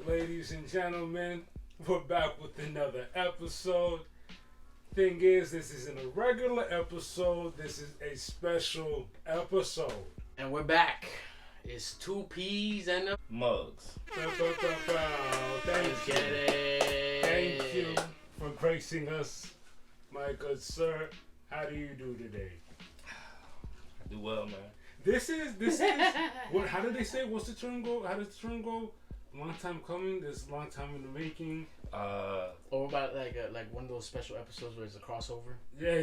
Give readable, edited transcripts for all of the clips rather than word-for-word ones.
Ladies and gentlemen, we're back with another episode. Thing is, this isn't a regular episode, this is a special episode. And we're back. It's 2 peas and a mugs. Thank you for gracing us, my good sir. How do you do today? I do well, man. This is what? How did they say? What's the term go? How does the term go? Long time coming. This long time in the making. Or about like one of those special episodes where it's a crossover. Yeah.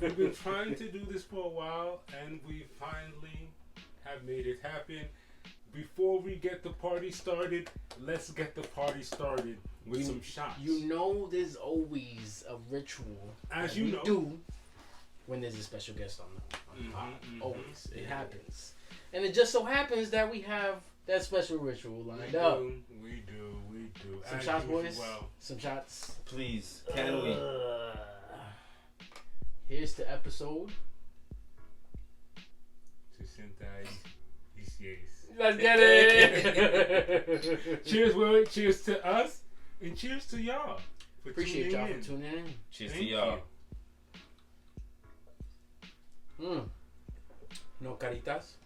We've been trying to do this for a while, and we finally have made it happen. Before we get the party started, let's get the party started with some shots. You know, there's always a ritual as you know do when there's a special guest on the pod. Always, it happens, and it just so happens that we have that special ritual lined up. We do. Some as shots, usual. boys. Some shots. Please, can we? Here's the episode. SESENTA y SEIS. Let's get it. Cheers, Will. Cheers to us, and cheers to y'all. Appreciate y'all for tuning in. Cheers to y'all. No caritas.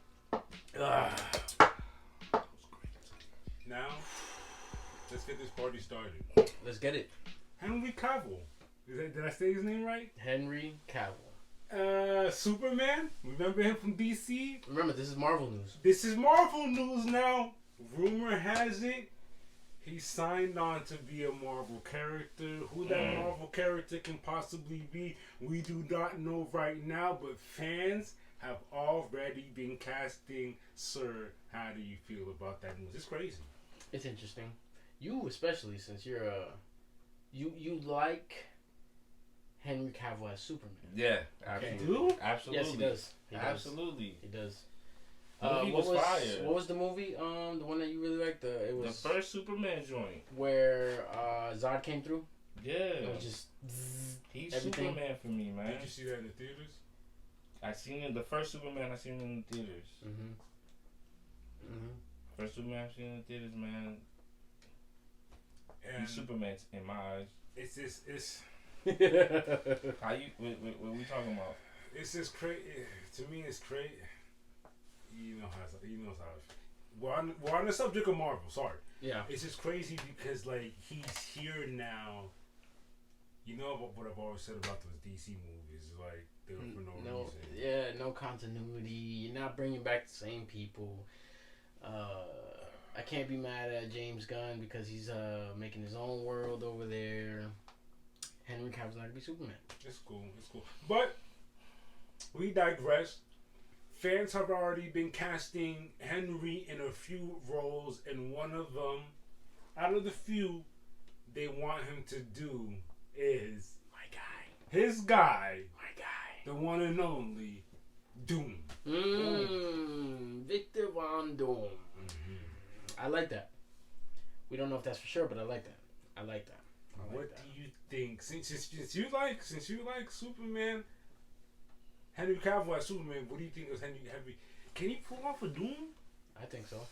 Now, let's get this party started. Let's get it. Henry Cavill. Did I say his name right? Henry Cavill. Superman. Remember him from DC? Remember, this is Marvel news. This is Marvel news now. Rumor has it he signed on to be a Marvel character. Who that Marvel character can possibly be, we do not know right now, but fans have already been casting. Sir, how do you feel about that news? It's crazy. It's interesting. You especially, since you're you like Henry Cavill as Superman. Yeah, Okay. absolutely. Yes, he does. Absolutely. He does. Movie was fire. What was the movie? The one that you really liked? It was the first Superman joint where Zod came through. Yeah, it was just he's everything. Superman for me, man. Did you see that in the theaters? I seen it. The first Superman I seen in the theaters. First Superman I seen in the theaters, man. And Superman's in my eyes. It's. How you? What we talking about? It's just crazy. To me, it's crazy. You know how. We're on the subject of Marvel. Sorry. Yeah. It's just crazy because like he's here now. You know what I've always said about those DC movies? Like they were for no reason. Yeah, no continuity. You're not bringing back the same people. I can't be mad at James Gunn because he's making his own world over there. Henry Cavill's not gonna be Superman. It's cool. But we digress. Fans have already been casting Henry in a few roles, and one of them, out of the few, they want him to do is his guy, the one and only Doom. Victor Von Doom. I like that. We don't know if that's for sure, but I like that. What do you think? Since you like Superman, Henry Cavill as Superman, what do you think of Henry? Can he pull off a Doom? I think so.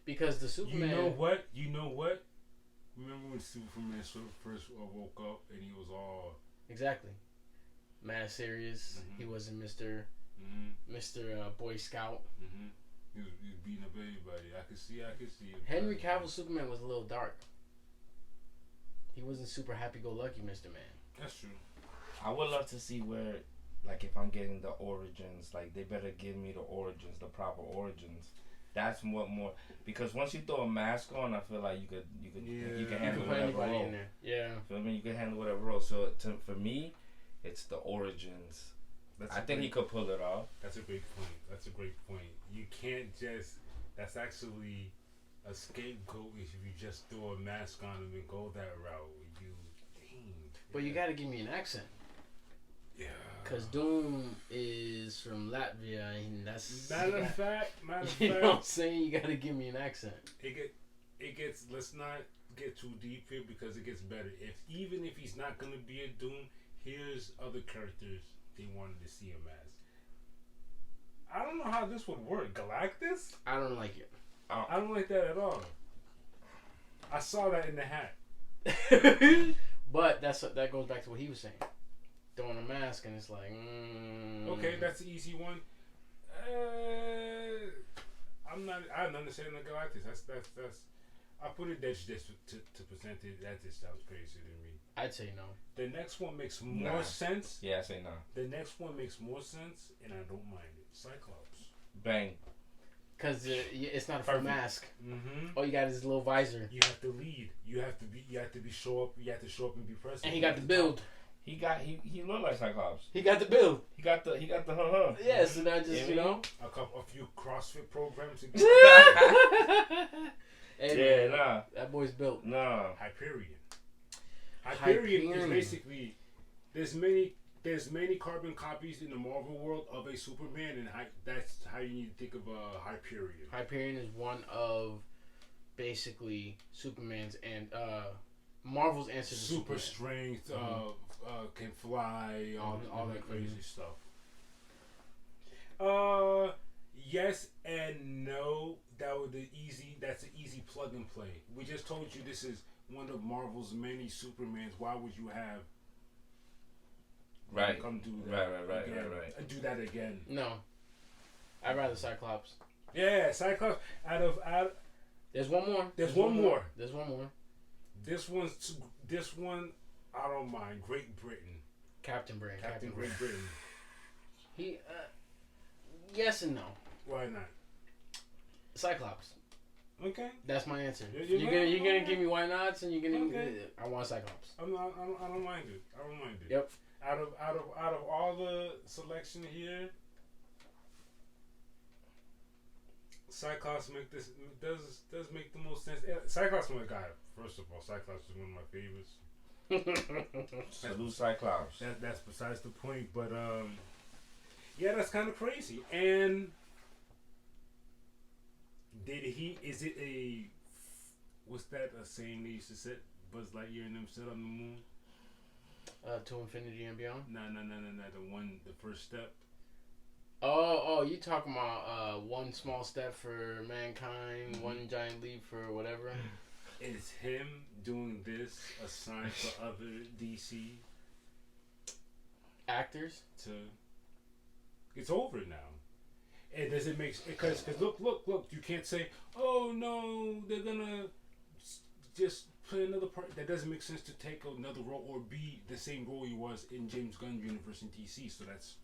Because the Superman. You know what? Remember when Superman first woke up and he was all exactly mad serious. He wasn't Mr. Boy Scout. He was beating up everybody. I could see it. Henry Cavill Superman was a little dark. He wasn't super happy-go-lucky, Mr. Man. That's true. I would love to see where, like, if I'm getting the origins, like, they better give me the origins, the proper origins. That's what more, because once you throw a mask on, I feel like you can handle whatever role. In there. Yeah. Feel me? You can handle whatever role. So for me, it's the origins. I think he could pull it off. That's a great point. You can't just. That's actually a scapegoat if you just throw a mask on him and go that route. But you gotta give me an accent. Yeah. Cause Doom is from Latvia, and that's matter of fact. You know what I'm saying? You gotta give me an accent. It gets. Let's not get too deep here because it gets better. Even if he's not gonna be a Doom, here's other characters they wanted to see him as. I don't know how this would work. Galactus? I don't like it. I don't like that at all. I saw that in the hat. But that goes back to what he was saying. Throwing a mask and it's like, Okay, that's the easy one. I don't understand the Galactus. That's. I put it just to present it. That just sounds crazy to me. I'd say no. The next one makes more sense. Yeah, I say no. The next one makes more sense, and I don't mind it. Cyclops. Bang. Because it's not a full mask. Mm-hmm. All you got is his little visor. You have to lead. You have to show up. You have to show up and be present. And he got the build. He looked like Cyclops. He got the build. He got the Yes, and I just a few CrossFit programs. Hey, yeah, nah. That boy's built. Nah. Hyperion is basically there's many carbon copies in the Marvel world of a Superman, and that's how you need to think of Hyperion. Hyperion is one of basically Superman's and Marvel's answer to super Superman. strength, can fly, all that crazy stuff. Yes and no. That's an easy plug and play. We just told you this is one of Marvel's many Supermans. Why would you have come do that? Right. And do that again? No, I'd rather Cyclops. Yeah, Cyclops. There's one more. There's one more. There's one more. This one, I don't mind. Great Britain. Captain Britain. Captain Great Britain. He, yes and no. Why not? Cyclops. Okay. That's my answer. You're gonna give me why nots, and you're gonna. Okay. I want Cyclops. I don't mind it. Yep. Out of all the selection here, Cyclops does make the most sense. Cyclops is my guy. First of all, Cyclops is one of my favorites. Salute Cyclops. That's besides the point, but yeah, that's kind of crazy. And is it a, what's that a saying they used to set Buzz Lightyear and them set on the moon? To infinity and beyond? No, the first step. Oh, you talking about one small step for mankind, one giant leap for whatever? Is him doing this a sign for other DC actors it's over now? And does it make, because look, you can't say, oh no, they're gonna just play another part. That doesn't make sense to take another role or be the same role he was in James Gunn universe in DC. So that's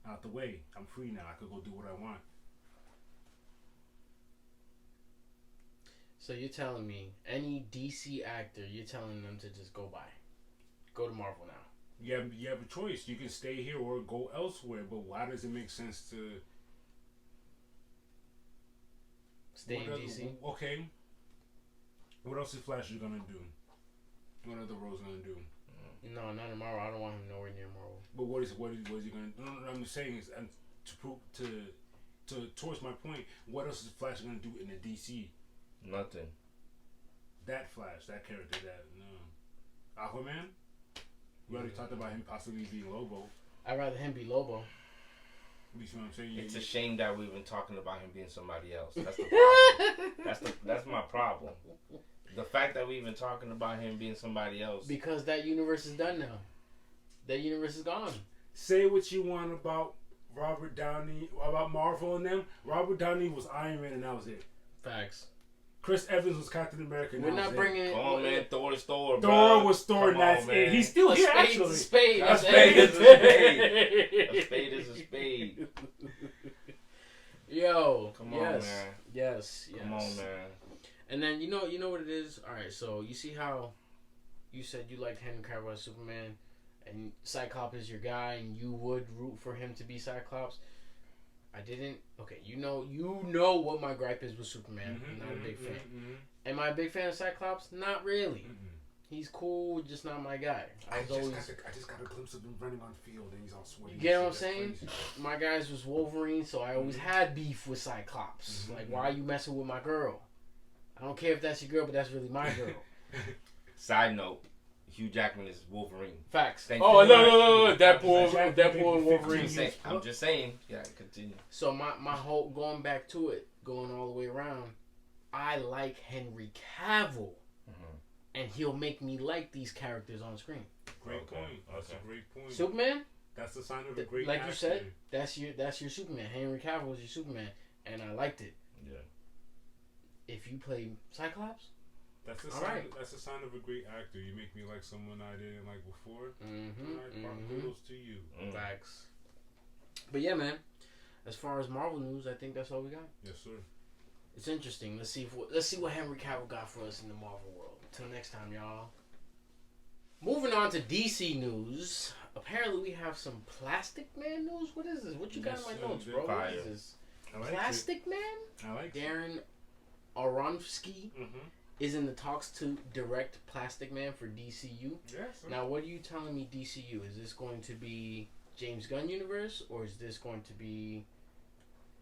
out the way. I'm free now. I could go do what I want. So you're telling me any DC actor, you're telling them to just go to Marvel now? You have a choice. You can stay here or go elsewhere. But why does it make sense to stay in DC? Okay. What else is Flash gonna do? What other roles gonna do? No, not in Marvel. I don't want him nowhere near Marvel. But what is he gonna do? No, I'm just saying is towards my point. What else is Flash gonna do in the DC? Nothing. That Flash, that character, Aquaman. We already talked about him possibly being Lobo. I'd rather him be Lobo. You see what I'm saying? It's a shame that we've been talking about him being somebody else. That's the problem. that's my problem. The fact that we've been talking about him being somebody else. Because that universe is done now. That universe is gone. Say what you want about Robert Downey, about Marvel and them. Robert Downey was Iron Man and that was it. Facts. Chris Evans was Captain America. We're not bringing it. Come on, man. Thor is Thor. Thor was Thor, and that's it. He's still here, actually. A spade. A spade is a spade. A spade is a spade. Yo. Come on, man. Yes. Come on, man. And then you know what it is. All right. So you see how you said you liked Henry Cavill as Superman, and Cyclops is your guy, and you would root for him to be Cyclops. I didn't. Okay, you know what my gripe is with Superman. I'm not a big fan. Am I a big fan of Cyclops? Not really. He's cool, just not my guy. I just got a glimpse of him running on field, and he's all sweaty. You get what I'm saying? My guys was Wolverine, so I always had beef with Cyclops. Like, why are you messing with my girl? I don't care if that's your girl, but that's really my girl. Side note, Hugh Jackman is Wolverine. Facts. Thank Oh, you. no. Deadpool and I'm Wolverine. just saying. Yeah, continue. So my whole, going back to it, going all the way around, I like Henry Cavill. And he'll make me like these characters on screen. Great point. That's a great point. Superman? That's the sign of a great like actor. You said, that's your Superman. Henry Cavill is your Superman. And I liked it. Yeah. If you play Cyclops, that's a sign. Right. That's a sign of a great actor. You make me like someone I didn't like before. Kudos to you. Facts. But yeah, man. As far as Marvel news, I think that's all we got. Yes, sir. It's interesting. Let's see what Henry Cavill got for us in the Marvel world. Until next time, y'all. Moving on to DC news. Apparently, we have some Plastic Man news. What is this? What you got in my notes, bro? What is this? Plastic Man? I like Darren Aronofsky is in the talks to direct Plastic Man for DCU. Yes. Now, what are you telling me DCU? Is this going to be James Gunn universe, or is this going to be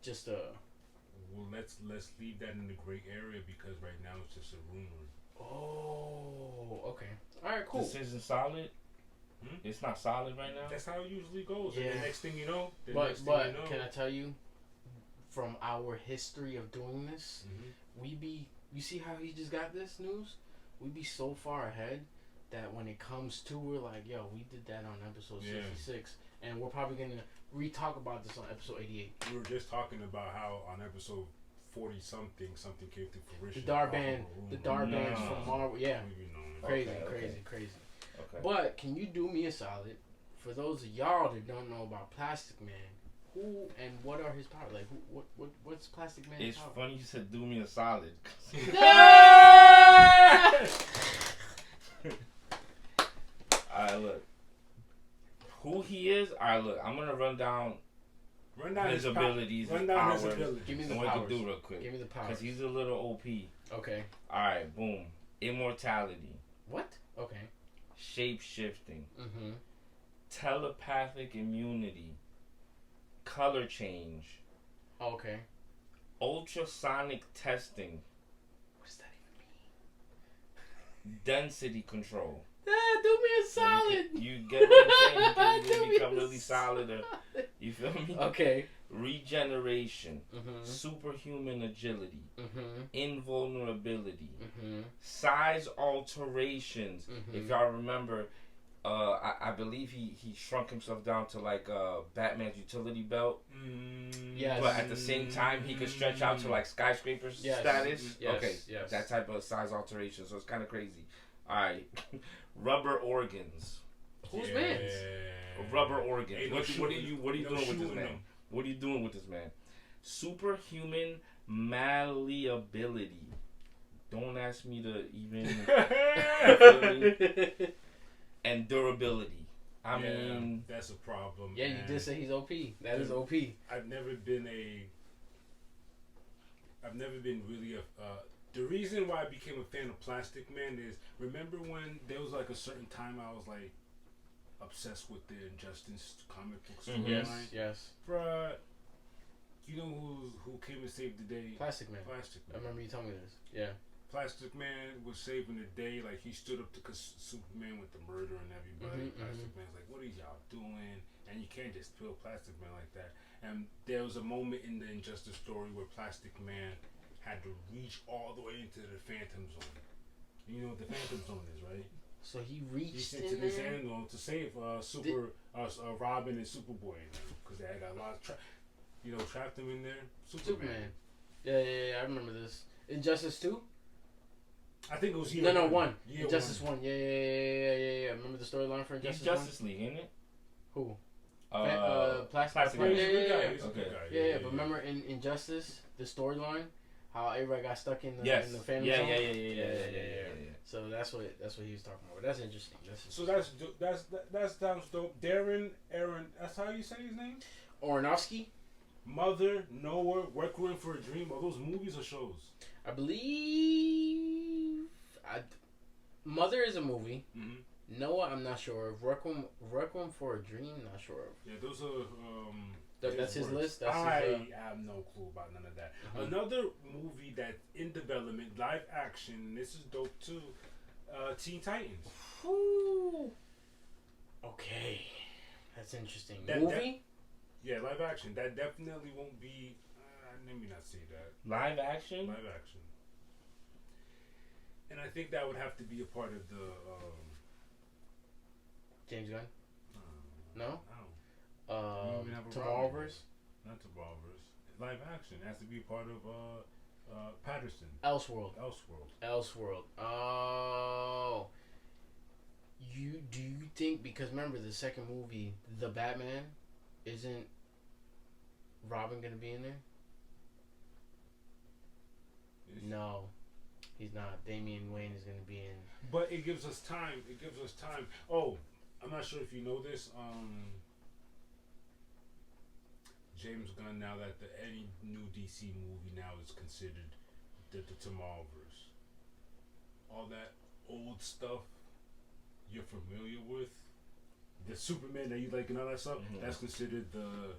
just a... Well, let's leave that in the gray area because right now it's just a rumor. Oh, okay. All right, cool. This isn't solid. It's not solid right now. That's how it usually goes. Yeah. And the next thing you know, but can I tell you, from our history of doing this, you see how he just got this news? We be so far ahead that when it comes to, we're like, yo, we did that on episode 66, and we're probably gonna re-talk about this on episode 88. We were just talking about how on episode 40 something came to fruition. The bands from Marvel, yeah. Crazy. Okay. But can you do me a solid? For those of y'all that don't know about Plastic Man, who and what are his powers? Like, what's Plastic Man's It's power? funny you said do me a solid. Alright, look. Who he is? Alright, look. I'm gonna run down his abilities, his powers. Give me the and powers. what he can do real quick. Give me the powers. Because he's a little OP. Okay. Alright, boom. Immortality. What? Okay. Shape shifting. Telepathic immunity. Color change. Okay. Ultrasonic testing. What does that even mean? Density control. Do me a solid. You get what I'm saying? You become really solid. You feel me? Okay. Regeneration. Superhuman agility. Invulnerability. Size alterations. If y'all remember, I believe he shrunk himself down to like Batman's utility belt. Yes. But at the same time, he could stretch out to like skyscraper status. Yes. Okay. Yes. That type of size alteration. So it's kind of crazy. All right. Rubber organs. Whose man's? Rubber organs. What are you doing with this man? What are you doing with this man? Superhuman malleability. Don't ask me to even. And durability. I mean, that's a problem. Yeah, you did say he's OP. That is OP. I've never been really a. The reason why I became a fan of Plastic Man is, remember when there was like a certain time I was like obsessed with the Injustice comic book storyline? Yes. Bruh, you know who came and saved the day? Plastic Man. I remember you telling me this. Yeah. Plastic Man was saving the day. Like, he stood up to Superman with the murder and everybody. Plastic Man's like, what are y'all doing? And you can't just kill Plastic Man like that. And there was a moment in the Injustice story where Plastic Man had to reach all the way into the Phantom Zone. You know what the Phantom Zone is, right? So he reached into this end zone to save Robin and Superboy in there, because they had got a lot of trapped them in there. Superman. Yeah, I remember this. Injustice 2? I think it was No, 1. Injustice 1. Yeah. Remember the storyline for Injustice 1? Justice League, ain't it? Who? Plastic Man. Yeah. But remember in Injustice, the storyline, how everybody got stuck in the Phantom Zone? Yeah. So that's what he was talking about. That's interesting. So that sounds dope. Darren Aaron. That's how you say his name. Aronofsky. Mother, Noah, Requiem for a Dream. Are those movies or shows? I believe. Mother is a movie. Noah, I'm not sure of. Requiem for a Dream, not sure of. Yeah, those are. That's his list. I have no clue about none of that. Another movie that's in development, live action. This is dope too. Teen Titans. Whew. Okay, that's interesting. That- Movie? Yeah, live action. That definitely won't be. Let me not say that. Live action? Live action. And I think that would have to be a part of the. James Gunn? No? No. We don't even have a Tomorrowverse? Not Tomorrowverse. Live action. It has to be part of Patterson. Elseworld. Elseworld. Elseworld. Oh. Do you think, because remember the second movie, The Batman, isn't Robin gonna be in there? No, he's not. Damian Wayne is gonna be in. But it gives us time. It gives us time. Oh, I'm not sure if you know this. James Gunn, now that any new DC movie now is considered the Tomorrowverse. All that old stuff you're familiar with, the Superman that you like and all that stuff, that's considered the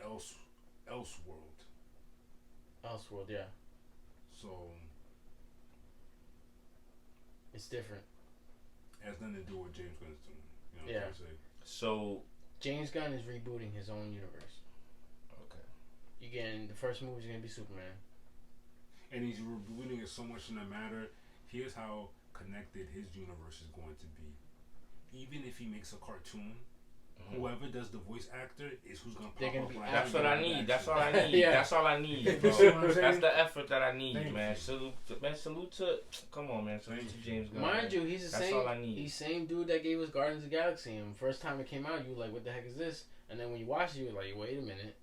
Elseworld. Elseworld, yeah. So It's different. it has nothing to do with what James Gunn's doing. You know what Yeah. I'm trying to say? So, James Gunn is rebooting his own universe. okay. Again, the first movie is gonna be Superman. And he's rebooting it so much in a matter. Here's how connected his universe is going to be. Even if he makes a cartoon, whoever does the voice actor is who's gonna They're pop gonna up. be Like That's what I need. That's all I need. Yeah. That's all I need, You bro. see what I'm That's saying? the effort that I need, Thank man. you. Salute to. Come on, man. Salute to James Gunn. Mind you, he's the That's same. all I need. He's same dude that gave us Guardians of the Galaxy. And first time it came out, you were like, "What the heck is this?" And then when you watch it, you were like, "Wait a minute,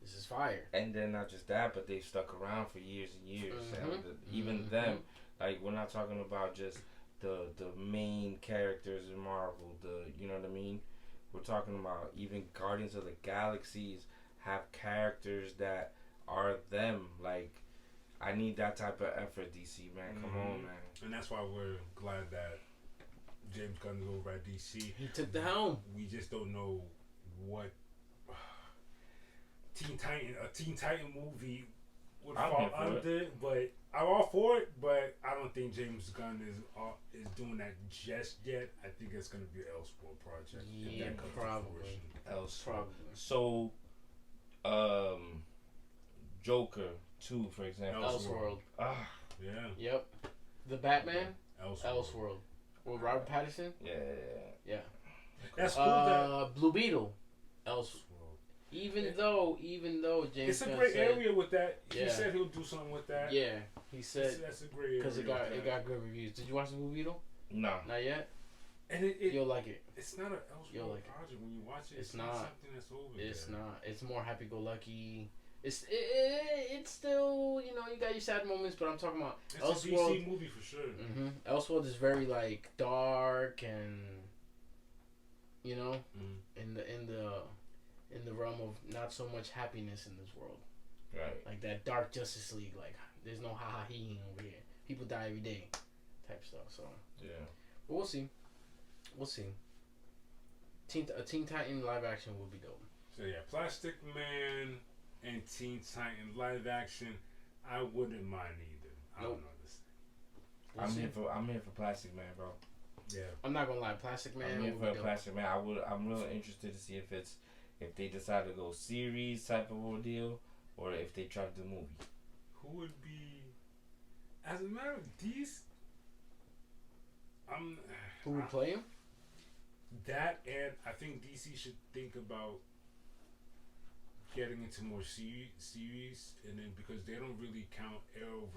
this is fire." And then not just that, but they've stuck around for years and years. Mhm. And even them, like we're not talking about just the main characters in Marvel. You know what I mean? We're talking about even Guardians of the Galaxies have characters that are them. Like I need that type of effort, DC man. Come on, man. And that's why we're glad that James Gunn is over at DC. He took the helm. We just don't know what Teen Titan movie would I'm fall here for under. But I'm all for it. But I don't think James Gunn is doing that just yet. I think it's gonna be an Elseworld project. if Yeah, that comes to probably. fruition. Else. Probably. So, Joker 2, for example. Elseworld. Ah, Yeah. Yep. The Batman. Elseworld. Elseworld. With Robert Pattinson. yeah. That's cool. That Blue Beetle. Elseworld. Elseworld. Even though James It's a Gunn great said, area with that. He Yeah. said he'll do something with that. yeah, he said That's a great area. because it got with that. good reviews. Did you watch the Blue Beetle? No. Not yet. And You'll like it. it's not an You'll Elseworld like it. project when you watch it. It's not not. something that's over It's there. not. It's more happy-go-lucky. It's still, you got your sad moments, but I'm talking about It's a Elseworld. DC movie for sure. Elseworld is very like dark and in the realm of not so much happiness in this world. Right. Like that dark Justice League. Like there's no ha ha he over here. People die every day, type stuff. So Yeah. but we'll see. A Teen Titan live action would be dope. So yeah, Plastic Man and Teen Titan live action, I wouldn't mind either. I don't know this. We'll I'm see. here for Plastic Man, bro. Yeah. I'm not gonna lie, Plastic Man I'm here would for be a dope. Plastic Man. I'm really interested to see if they decide to go series type of ordeal or if they try to do movie. Who would be? As a matter of these, Who would play him? that, and I think DC should think about getting into more series, and then because they don't really count Arrow,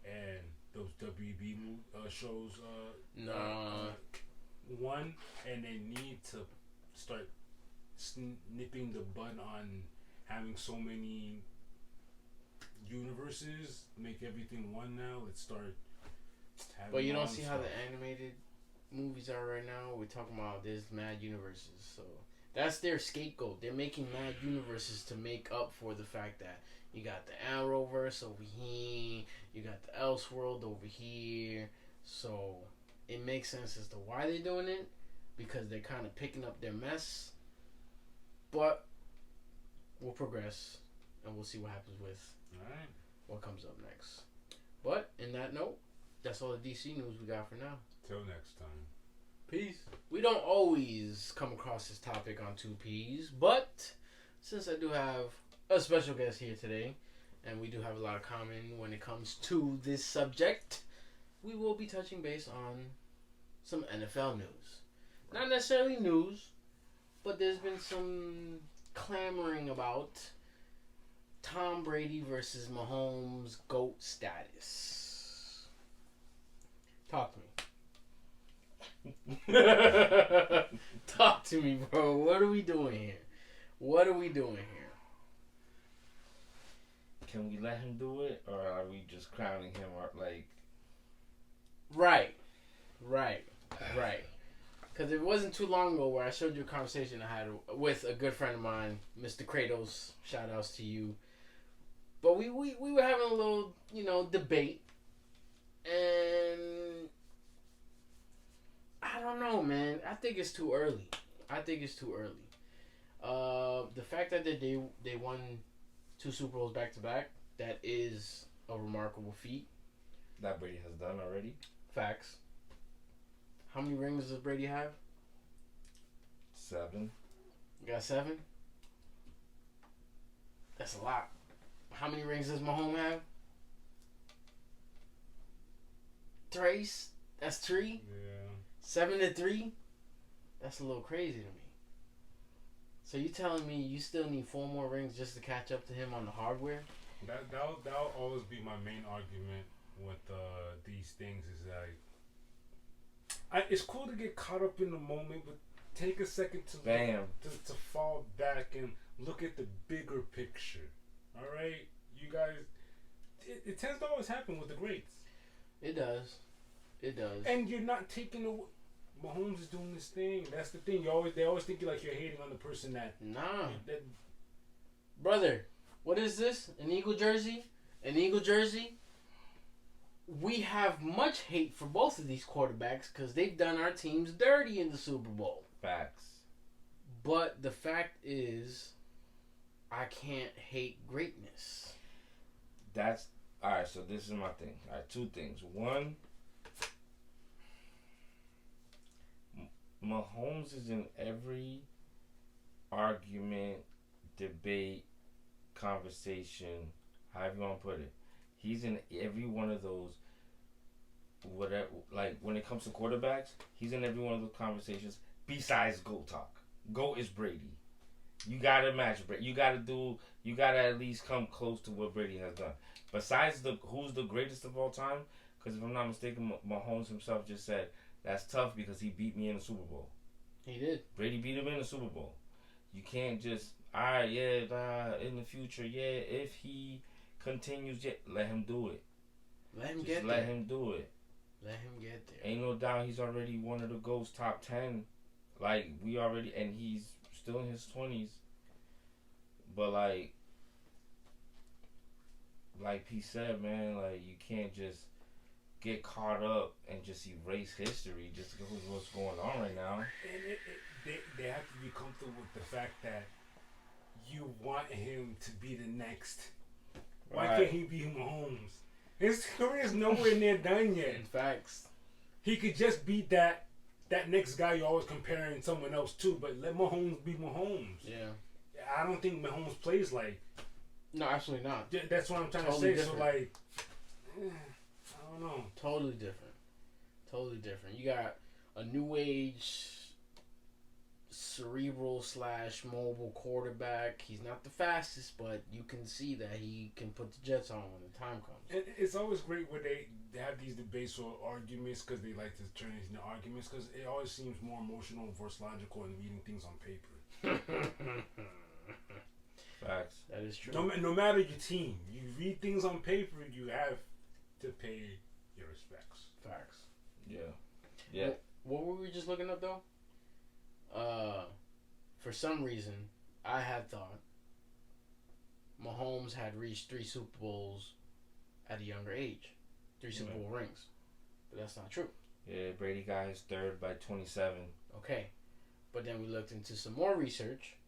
and those WB shows. No. One, and they need to start nipping the bud on having so many universes. Make everything one now. Let's start. But you don't one see how stuff. the animated movies are right now. We're talking about there's mad universes, so that's their scapegoat. They're making mad universes to make up for the fact that you got the Arrowverse over here, you got the Elseworld over here. So it makes sense as to why they're doing it, because they're kind of picking up their mess. But we'll progress, and we'll see what happens with All right. what comes up next. But in that note, that's all the DC news we got for now. Till next time. Peace. We don't always come across this topic on 2Ps, but since I do have a special guest here today, and we do have a lot of common when it comes to this subject, we will be touching base on some NFL news. Not necessarily news, but there's been some clamoring about Tom Brady versus Mahomes GOAT status. Talk to me. Talk to me, bro. What are we doing here? What are we doing here? Can we let him do it, or are we just crowning him or like? Right. Because it wasn't too long ago where I showed you a conversation I had with a good friend of mine, Mr. Kratos. Shout outs to you. But we were having a little, debate. And I don't know, man. I think it's too early. The fact that they won 2 Super Bowls back to back, that is a remarkable feat. That Brady has done already. Facts. How many rings does Brady have? 7. You got 7? That's a lot. How many rings does Mahomes have? 3? That's 3? Yeah. 7 to 3? That's a little crazy to me. So you telling me you still need 4 more rings just to catch up to him on the hardware? That'll always be my main argument with these things is like, it's cool to get caught up in the moment, but take a second to to fall back and look at the bigger picture. All right, you guys. It tends to always happen with the greats. It does. And you're not taking away. Mahomes is doing this thing. That's the thing. They always think you're hating on the person that. Nah. Brother, what is this? An Eagle jersey? We have much hate for both of these quarterbacks because they've done our teams dirty in the Super Bowl. Facts. But the fact is, I can't hate greatness. That's alright. So this is my thing. Alright, 2 things. One, Mahomes is in every argument, debate, conversation, however you want to put it. He's in every one of those. Whatever, like when it comes to quarterbacks, he's in every one of those conversations. Besides GOAT talk, GOAT is Brady. You gotta match Brady. You gotta at least come close to what Brady has done. Besides who's the greatest of all time, because if I'm not mistaken, Mahomes himself just said that's tough because he beat me in the Super Bowl. He did. Brady beat him in the Super Bowl. You can't just in the future, if he continues, let him do it. Let him get there. Ain't no doubt he's already one of the GOATs top 10. And he's still in his 20s. But like P said, man, you can't just get caught up and just erase history just because of what's going on right now. And they have to be comfortable with the fact that you want him to be the next. Why can't he be Mahomes? His career is nowhere near done yet. In facts. He could just beat that next guy you're always comparing someone else to, but let Mahomes be Mahomes. Yeah. I don't think Mahomes plays like. No, absolutely not. That's what I'm trying to say. Different. So I don't know. Totally different. You got a new age cerebral / mobile quarterback. He's not the fastest, but you can see that he can put the Jets on when the time comes. And it's always great when they have these debates or arguments because they like to turn these into arguments because it always seems more emotional versus logical and reading things on paper. Facts. That is true. No matter your team, you read things on paper, you have to pay your respects. Facts. Yeah. What were we just looking up though? For some reason, I had thought Mahomes had reached 3 Super Bowls at a younger age, 3 Super Bowl rings, but that's not true. Yeah, Brady got his 3rd by 27. Okay, but then we looked into some more research,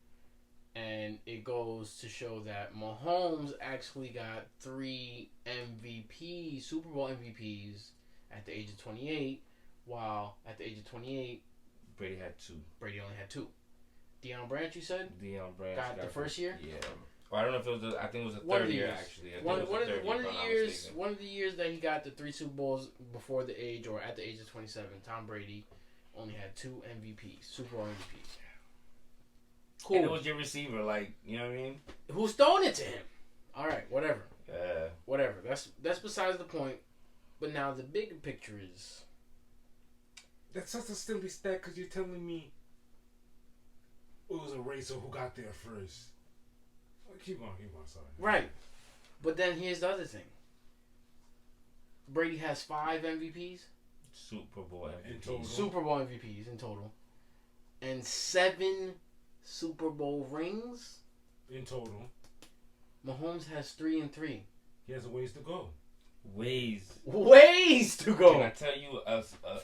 And it goes to show that Mahomes actually got 3 MVPs, Super Bowl MVPs, at the age of 28, while at the age of 28, Brady had 2. Brady only had 2. Deion Branch, you said? Deion Branch got the first year? Yeah. Well, I don't know if it was. I think it was the One of third the year years. actually. One of the years that he got the 3 Super Bowls before the age or at the age of 27, Tom Brady only had 2 MVPs, Super Bowl MVPs. Cool. And it was your receiver, like, you know what I mean? Who's throwing it to him? All right, whatever. Yeah. Whatever. That's besides the point. But now the bigger picture is. That's such a silly stat because you're telling me it was a racer who got there first. Keep on, sorry. Right. But then here's the other thing. Brady has 5 MVPs. Super Bowl MVPs. Super Bowl MVPs in total. And 7 Super Bowl rings. In total. Mahomes has 3 and 3. He has a ways to go. Ways to go. Can I tell you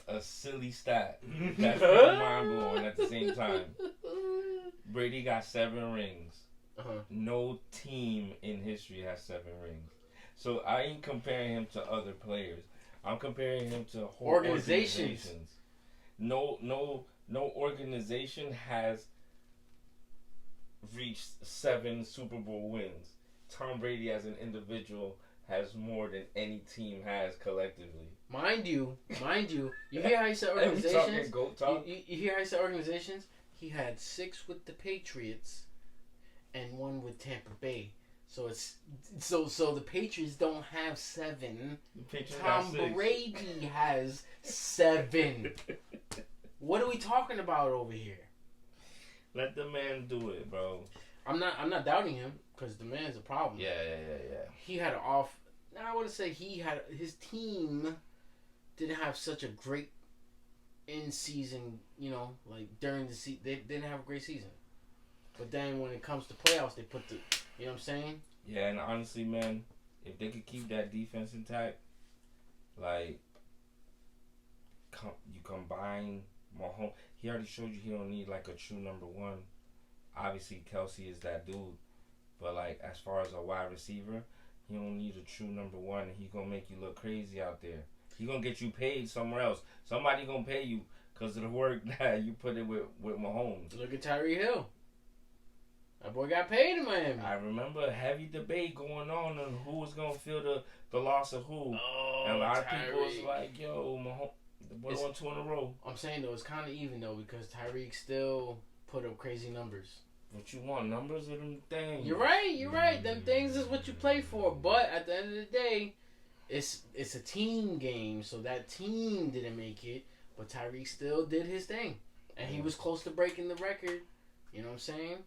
a silly stat that's mind blowing at the same time? Brady got 7 rings. Uh-huh. No team in history has 7 rings. So I ain't comparing him to other players. I'm comparing him to whole organizations. No organization has reached 7 Super Bowl wins. Tom Brady as an individual has more than any team has collectively. Mind you, you hear how he said organizations? Goat talk? You hear how he said organizations? He had 6 with the Patriots and 1 with Tampa Bay. So it's so the Patriots don't have 7. Tom Brady has 7. What are we talking about over here? Let the man do it, bro. I'm not doubting him because the man's a problem. Yeah. He had an off. I wouldn't say his team didn't have such a great in season. You know, like during the season, they didn't have a great season. But then when it comes to playoffs, they put the. You know what I'm saying? Yeah, and honestly, man, if they could keep that defense intact, like, you combine Mahomes. He already showed you he don't need like a true number 1. Obviously, Kelsey is that dude. But, like, as far as a wide receiver, he don't need a true number 1. And he going to make you look crazy out there. He going to get you paid somewhere else. Somebody going to pay you because of the work that you put in with Mahomes. Look at Tyreek Hill. That boy got paid in Miami. I remember a heavy debate going on who was going to feel the loss of who. Oh, and a lot of people was like, yo, Mahomes, the boy won 2 in a row. I'm saying, though, it's kind of even, though, because Tyreek still put up crazy numbers. What you want, numbers or them things? You're right. Them things is what you play for. But at the end of the day, it's a team game, so that team didn't make it. But Tyreek still did his thing. And he was close to breaking the record. You know what I'm saying?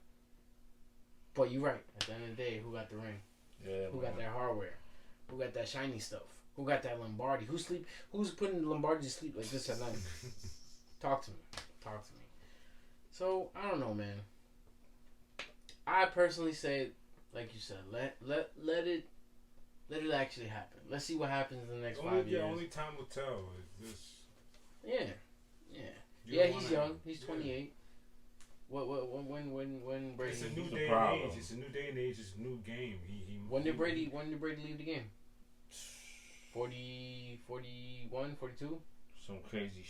But you're right. At the end of the day, who got the ring? Yeah, who got that hardware? Who got that shiny stuff? Who got that Lombardi? Who's putting Lombardi to sleep like this at night? Talk to me. So, I don't know, man. I personally say, like you said, let it actually happen. Let's see what happens in the next 5 years. Only time will tell. Yeah. He's young. He's 28. When Brady? It's a new day and age. It's a new day and age. It's a new game. When did Brady leave the game? 40, 41, 42? Some crazy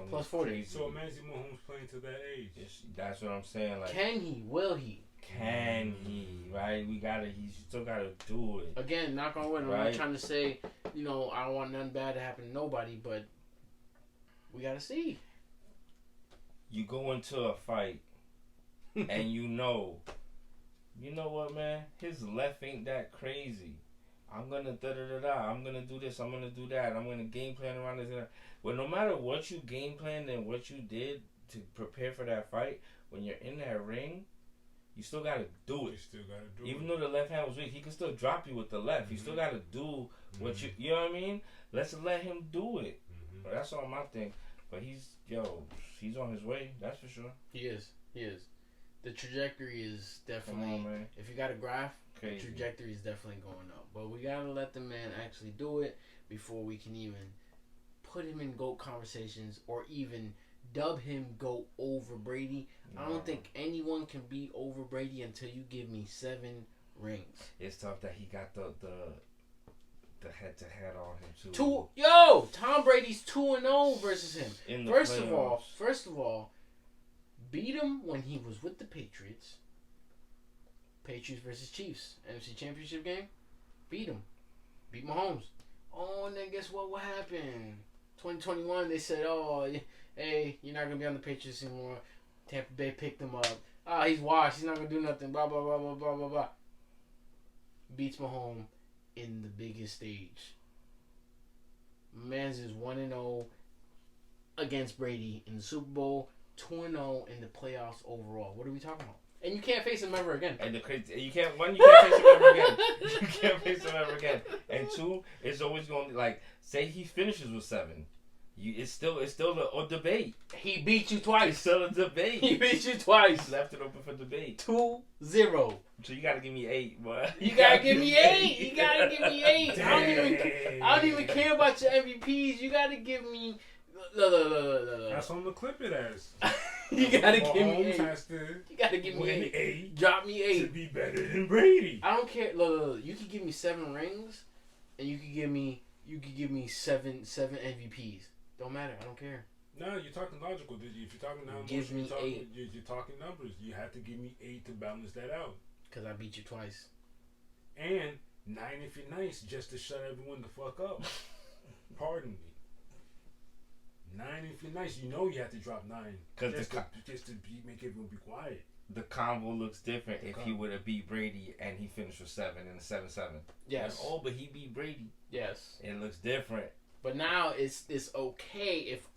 plus 40. Crazy. So imagine Mahomes playing to that age. That's what I'm saying. Like, can he? Will he? Can he? Right? He still gotta do it. Again, knock on wood. I'm not trying to say, I don't want nothing bad to happen to nobody, but we gotta see. You go into a fight, and you know what, man? His left ain't that crazy. I'm gonna da-da-da-da. I'm gonna do this. I'm gonna do that. I'm gonna game plan around this. Well, no matter what you game planned and what you did to prepare for that fight, when you're in that ring, you still gotta do it. Even though the left hand was weak, he can still drop you with the left. You still gotta do what you know what I mean? Let's let him do it. But that's all my thing. But he's on his way. That's for sure. He is. The trajectory is definitely. Come on, man. If you got a graph, crazy. The trajectory is definitely going up. But we gotta let the man actually do it before we can even put him in GOAT conversations or even dub him go over Brady. I No. don't think anyone can be over Brady until you give me 7 rings. It's tough that he got the head to head on him too. Tom Brady's 2-0 versus him. In the First playoffs. of all, beat him when he was with the Patriots. Patriots versus Chiefs, NFC Championship game. Beat him. Beat Mahomes. Oh, and then guess what happened? 2021, they said, oh, hey, you're not going to be on the Patriots anymore. Tampa Bay picked him up. Ah, he's washed. He's not going to do nothing. Blah, blah, blah, blah, blah, blah, blah. Beats Mahomes in the biggest stage. Man's is 1-0 against Brady in the Super Bowl. 2-0 in the playoffs overall. What are we talking about? And you can't face him ever again. And the crazy, you can't face him ever again. You can't face him ever again. And 2, it's always going to, like, say he finishes with 7. It's still a debate. He beat you twice. It's still a debate. He beat you twice. Left it open for debate. 2-0. So you gotta give me 8, boy. You gotta give me 8. You gotta give me 8. I don't even care about your MVPs. You gotta give me. That's what I'm gonna clip it as. You gotta give me 8. You gotta give me 8. 8. Drop me 8. To be better than Brady. I don't care. Look. You could give me 7 rings, and you could give me 7 MVPs. Don't matter. I don't care. No, you're talking logical. If you're talking how Give me 8. You're talking numbers. You have to give me 8 to balance that out. Cause I beat you twice. And 9 if you're nice, just to shut everyone the fuck up. Pardon me. 9 if you're nice. You know you have to drop 9 just to make everyone be quiet. The combo looks different if he would have beat Brady and he finished with 7 in a 7-7. Yes. Like, but he beat Brady. Yes. It looks different. But now it's okay if,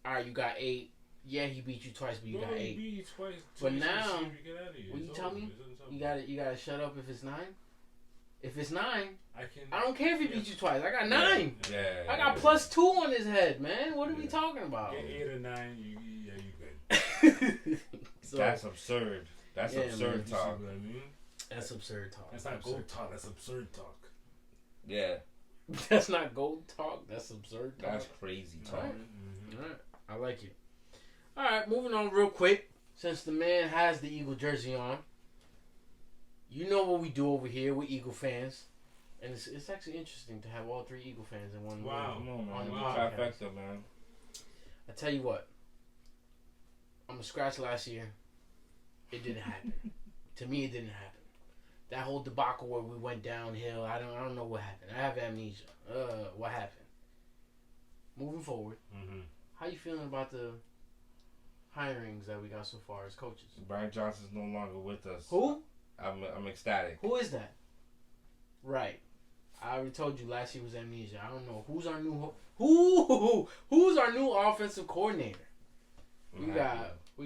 all right, you got 8. Yeah, he beat you twice, but you got 8. He beat you twice. But now, will you tell me? You gotta shut up if it's 9. If it's 9, I don't care if he beat you twice. I got 9. Yeah. I got +2 on his head, man. What are we talking about? Get 8 or 9, you good. So, that's absurd. That's absurd man, talk. You see what I mean? That's absurd talk. That's not gold talk. That's absurd talk. Yeah. That's not gold talk. That's absurd talk. That's crazy talk. All right. I like it. All right, moving on real quick. Since the man has the Eagle jersey on, you know what we do over here. We're Eagle fans. And it's actually interesting to have all 3 Eagle fans in one room. Come on, man. On the Trifecta, podcast. man. I tell you what. I'm going to scratch last year. It didn't happen. To me, it didn't happen. That whole debacle where we went downhill, I don't know what happened. I have amnesia. What happened? Moving forward, how you feeling about the hirings that we got so far as coaches? Brian Johnson's no longer with us. Who? I'm ecstatic. Who is that? Right. I already told you last year was amnesia. I don't know who's our new who's our new offensive coordinator. We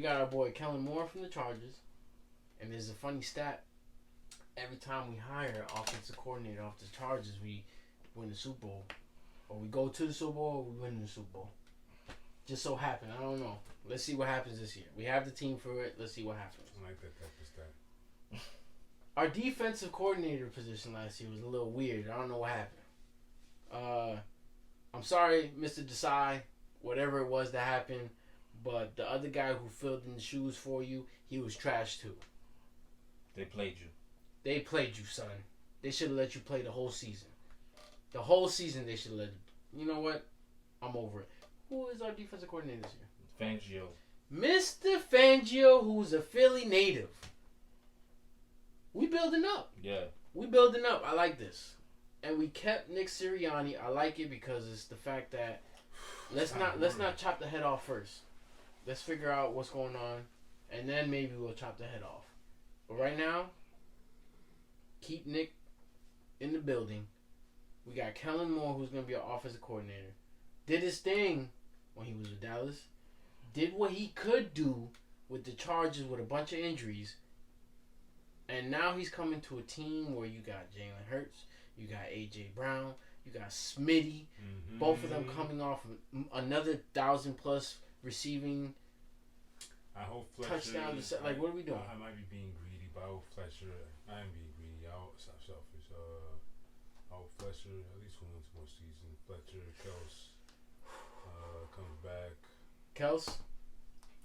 got our boy Kellen Moore from the Chargers, and there's a funny stat. Every time we hire an offensive coordinator off the Chargers, we win the Super Bowl. Or we go to the Super Bowl, or we win the Super Bowl. Just so happened. I don't know. Let's see what happens this year. We have the team for it. Let's see what happens. I like that type of stat. Our defensive coordinator position last year was a little weird. I don't know what happened. I'm sorry, Mr. Desai, whatever it was that happened, but the other guy who filled in the shoes for you, he was trash too. They played you. They played you, son. They should have let you play the whole season. The whole season they should have let you. You know what? I'm over it. Who is our defensive coordinator this year? Fangio. Mr. Fangio, who's a Philly native. We building up. Yeah. We building up. I like this. And we kept Nick Sirianni. I like it because it's the fact that let's not chop the head off first. Let's figure out what's going on, and then maybe we'll chop the head off. But right now, keep Nick in the building. We got Kellen Moore, who's going to be our offensive coordinator. Did his thing when he was with Dallas. Did what he could do with the Chargers with a bunch of injuries. And now he's coming to a team where you got Jalen Hurts, you got A.J. Brown, you got Smitty. Both of them coming off another 1,000+ receiving I hope Fletcher, touchdown. Like, what are we doing? I might be being greedy, but I hope Fletcher. I am being greedy. I hope selfish. I hope Fletcher at least wins more season. Fletcher, Kels comes back. Kels?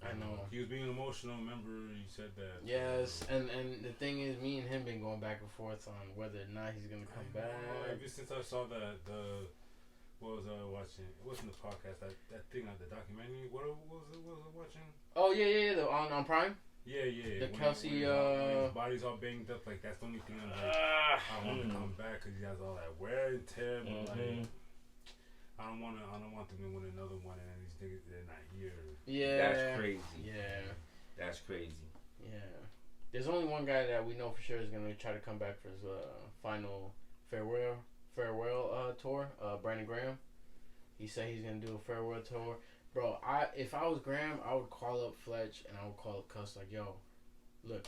I know. He was being emotional. Remember, he said that. Yes, and the thing is, me and him been going back and forth on whether or not he's gonna come back. Ever since I saw the what was I watching? It wasn't the podcast. That thing on the documentary. What was it? What was I watching? Oh yeah. On Prime. Yeah. The Kelsey. His body's all banged up. Like that's the only thing I'm like. I want to come back because he has all that wear and tear. But like, I don't want them to win another one and these niggas they're not here. Yeah. That's crazy. Yeah. That's crazy. Yeah. There's only one guy that we know for sure is gonna try to come back for his final farewell tour. Brandon Graham. He said he's gonna do a farewell tour. Bro, if I was Graham, I would call up Fletch and I would call up Cuss like, yo, look,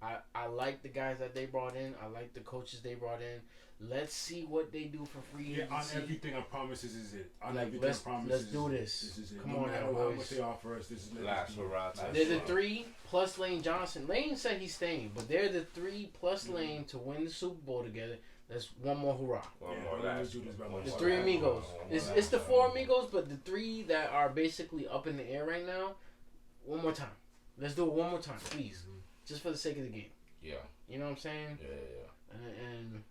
I like the guys that they brought in. I like the coaches they brought in. Let's see what they do for free agency. Yeah, on everything I promise this is it. On like, everything I promise let's do this. This is it. Come no on matter now, how boys. much they offer us, this is Last hurrah. They're the 3 plus Lane Johnson. Lane said he's staying, but they're the 3 plus Lane to win the Super Bowl together. That's one more hurrah. One more last. The 3 amigos. It's the 4 amigos, but the 3 that are basically up in the air right now. One more time. Let's do it one more time, please. Just for the sake of the game. Yeah. You know what I'm saying? Yeah. And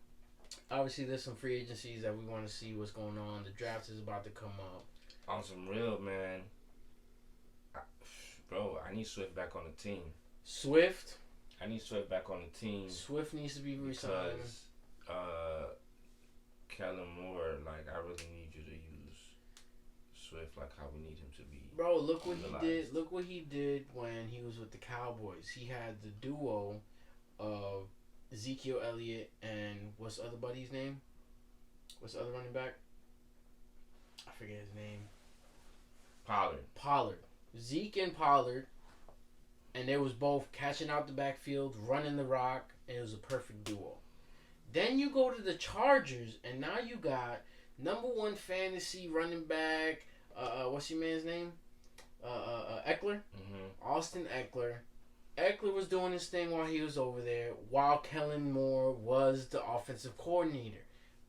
obviously there's some free agencies that we want to see what's going on. The draft is about to come up. On some real, man. Bro, I need Swift back on the team. Swift? I need Swift back on the team. Swift needs to be re-signed. Because Kellen Moore, like, I really need you to use Swift like how we need him to be. Bro, look what utilized. he did. Look what he did when he was with the Cowboys. He had the duo of Ezekiel Elliott and what's the other buddy's name? What's the other running back? I forget his name. Pollard. Zeke and Pollard. And they was both catching out the backfield, running the rock, and it was a perfect duo. Then you go to the Chargers, and now you got number 1 fantasy running back. What's your man's name? Eckler. Austin Eckler. Eckler was doing his thing while he was over there, while Kellen Moore was the offensive coordinator.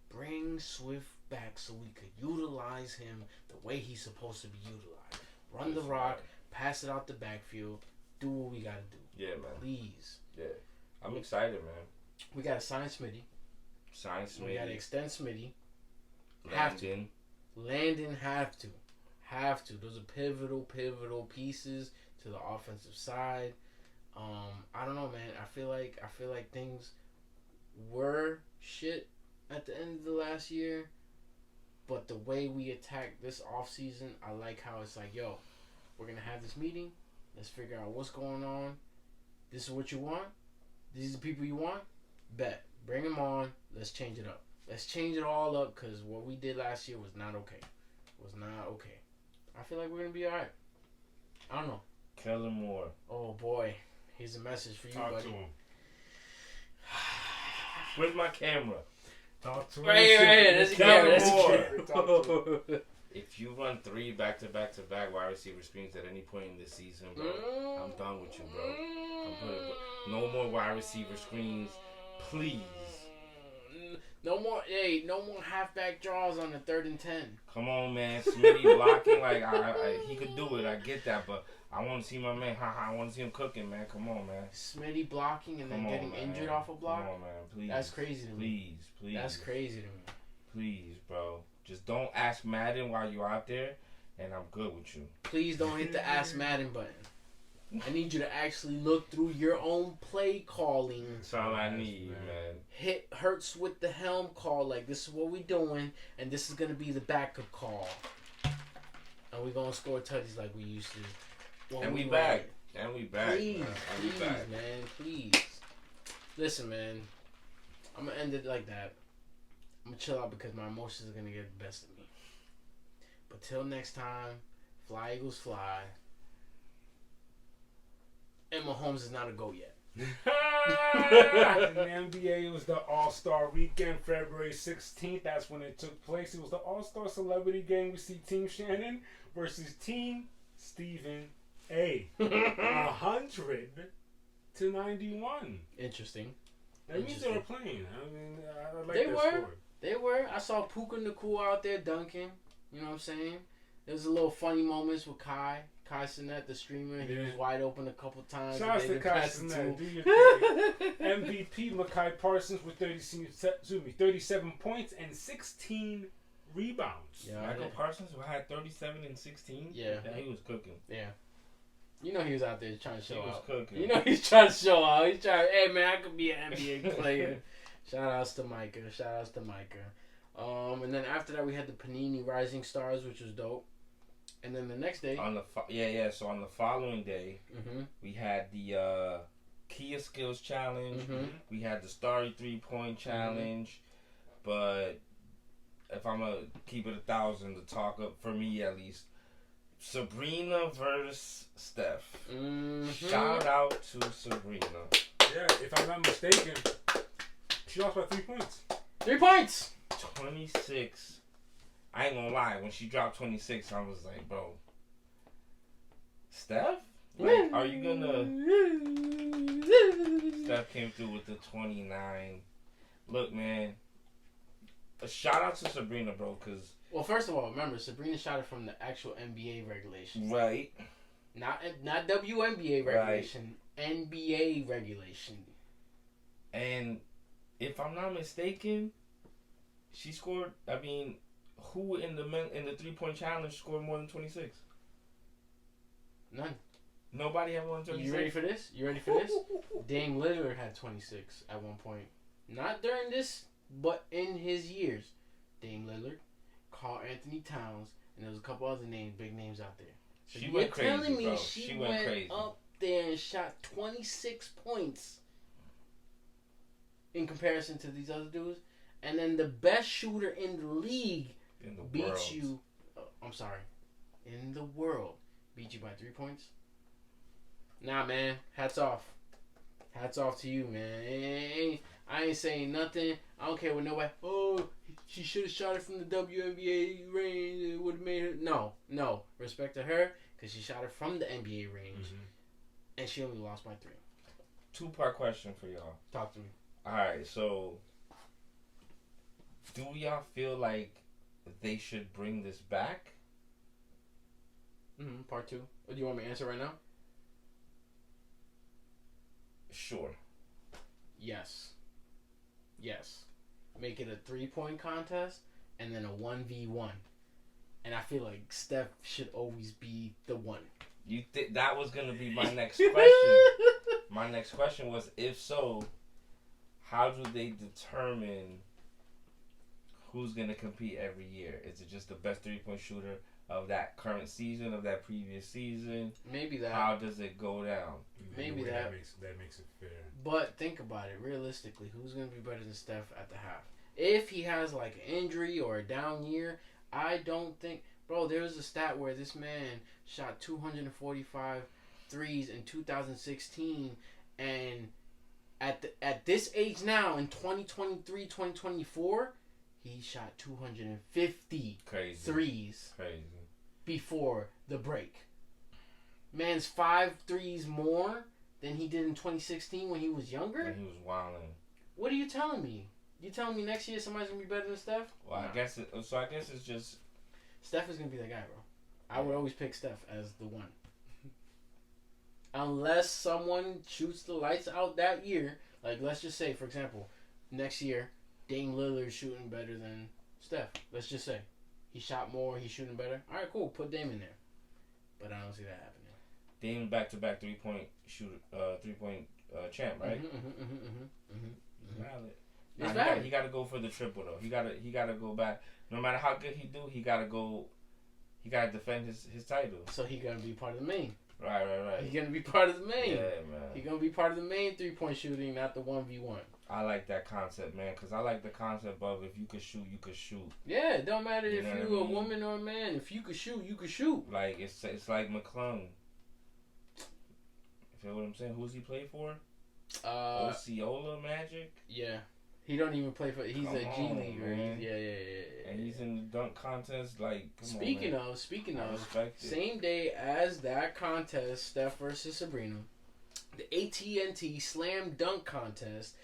Bring Swift back so we could utilize him the way he's supposed to be utilized. Run the rock, pass it out the backfield, do what we gotta do. Yeah, man. Please. Yeah. I'm excited, man. We gotta sign Smitty. We gotta extend Smitty. Landon have to. Those are pivotal pieces to the offensive side. I don't know, man. I feel like things were shit at the end of the last year, but the way we attacked this offseason, I like how it's like, yo, we're gonna have this meeting. Let's figure out what's going on. This is what you want. These are the people you want. Bet. Bring them on. Let's change it up. Let's change it all up because what we did last year was not okay. I feel like we're going to be all right. I don't know. Kellen Moore. Oh, boy. Here's a message for you, Talk buddy. to him. Where's my camera? Talk to him. Right here. That's the camera. If you run 3 back-to-back wide receiver screens at any point in this season, bro, I'm done with you, bro. I'm good. No more wide receiver screens, please. No more halfback draws on the 3rd and 10. Come on, man. Smitty blocking, like he could do it. I get that, but I want to see my man. I want to see him cooking, man. Come on, man. Smitty blocking and then getting injured off a block. Come on, man. Please. That's crazy to me. Please. That's crazy to me. Please, bro. Just don't ask Madden while you're out there, and I'm good with you. Please don't hit the Ask Madden button. I need you to actually look through your own play calling. That's all I need, man. Hit Hurts with the helm call, like this is what we doing, and this is gonna be the backup call. And we gonna score touchdowns like we used to. And we back. Please, man. Please. Listen, man. I'm gonna end it like that. I'm gonna chill out because my emotions are gonna get the best of me. But till next time, fly Eagles fly. And Mahomes is not a GOAT yet. In the NBA, it was the All-Star Weekend, February 16th. That's when it took place. It was the All-Star Celebrity Game. We see Team Shannon versus Team Stephen A. 100 to 91. Interesting. That means they were playing. I mean, I like They that were. score. They were. I saw Puka Nacua out there dunking. You know what I'm saying? There was a little funny moments with Kai Kai Cenat, the streamer. He Yeah. was wide open a couple times. Shout out They to didn't Kai pass it to Cenat. him. Do your thing. MVP Makai Parsons with 37 points and 16 rebounds. Yeah, Michael Parsons had 37 and 16. Yeah. He was cooking. Yeah. You know he was out there trying to show He was out. cooking. You know he's trying to show out. He's trying, hey man, I could be an NBA player. Shout outs to Micah. And then after that we had the Panini Rising Stars, which was dope. And then the next day, So on the following day, mm-hmm. we had the Kia Skills Challenge. Mm-hmm. We had the Starry 3-Point Challenge. But if I'm gonna keep it 1,000 to talk up for me at least, Sabrina versus Steph. Mm-hmm. Shout out to Sabrina. Yeah, if I'm not mistaken, she lost by 3 points. 3 points. 26. I ain't gonna lie. When she dropped 26, I was like, bro, Steph? Like, are you gonna? Steph came through with the 29. Look, man. A shout out to Sabrina, bro, cause. Well, first of all, remember Sabrina shot it from the actual NBA regulation, Right. not WNBA regulation, NBA regulation. And if I'm not mistaken, she scored. I mean, who in the 3-point challenge scored more than 26? None. Nobody had more than 26. You ready for this? Dame Lillard had 26 at one point. Not during this, but in his years. Dame Lillard, Karl Anthony Towns, and there was a couple other big names out there. So She you're went crazy, telling me bro. she went crazy. up there and shot 26 points in comparison to these other dudes, and then the best shooter in the league beats you. In the world, beat you by 3 points. Nah, man. Hats off. Hats off to you, man. I ain't saying nothing. I don't care what nobody. Oh, she should have shot it from the WNBA range. It would have made her. No. Respect to her because she shot it from the NBA range, and she only lost by 3. 2-part question for y'all. Talk to me. All right, so do y'all feel like they should bring this back? Part 2. Do you want me to answer right now? Sure. Yes. Make it a 3-point contest and then a 1v1. And I feel like Steph should always be the one. You that was gonna be my next question. My next question was, if so, how do they determine who's gonna compete every year? Is it just the best 3-point shooter of that current season, of that previous season? Maybe that. How does it go down? Maybe that makes it fair. But think about it realistically. Who's gonna be better than Steph at the half? If he has like an injury or a down year, I don't think. Bro, there was a stat where this man shot 245 threes in 2016, and at this age now in 2023, 2024, he shot 250 threes before the break. Man's 5 threes more than he did in 2016 when he was younger? When he was wilding. What are you telling me? You telling me next year somebody's going to be better than Steph? Well, I guess it's just... Steph is going to be that guy, bro. I would always pick Steph as the one. Unless someone shoots the lights out that year. Like, let's just say, for example, next year, Dame Lillard's shooting better than Steph. Let's just say. He shot more, he's shooting better. All right, cool. Put Dame in there. But I don't see that happening. Dame back-to-back 3-point shooter, 3-point champ, right? Valid. It's Nah, valid. he got to go for the triple though. He got to go back. No matter how good he do, he got to go. He got to defend his title. So he gonna be part of the main. Right. He gonna be part of the main. Yeah, man. He gonna be part of the main 3-point shooting, not the 1v1. I like that concept, man, because I like the concept of if you could shoot, you could shoot. Yeah, it don't matter if know what you're I a mean? woman or a man. If you could shoot, you could shoot. Like it's like McClung. You feel what I'm saying? Who's he play for? Osceola Magic. Yeah. He don't even play for. He's Come a G on, leaguer. man. Yeah. And he's in the dunk contest. Like, Speaking I of, respect it. same day as that contest, Steph versus Sabrina, the AT&T Slam Dunk Contest,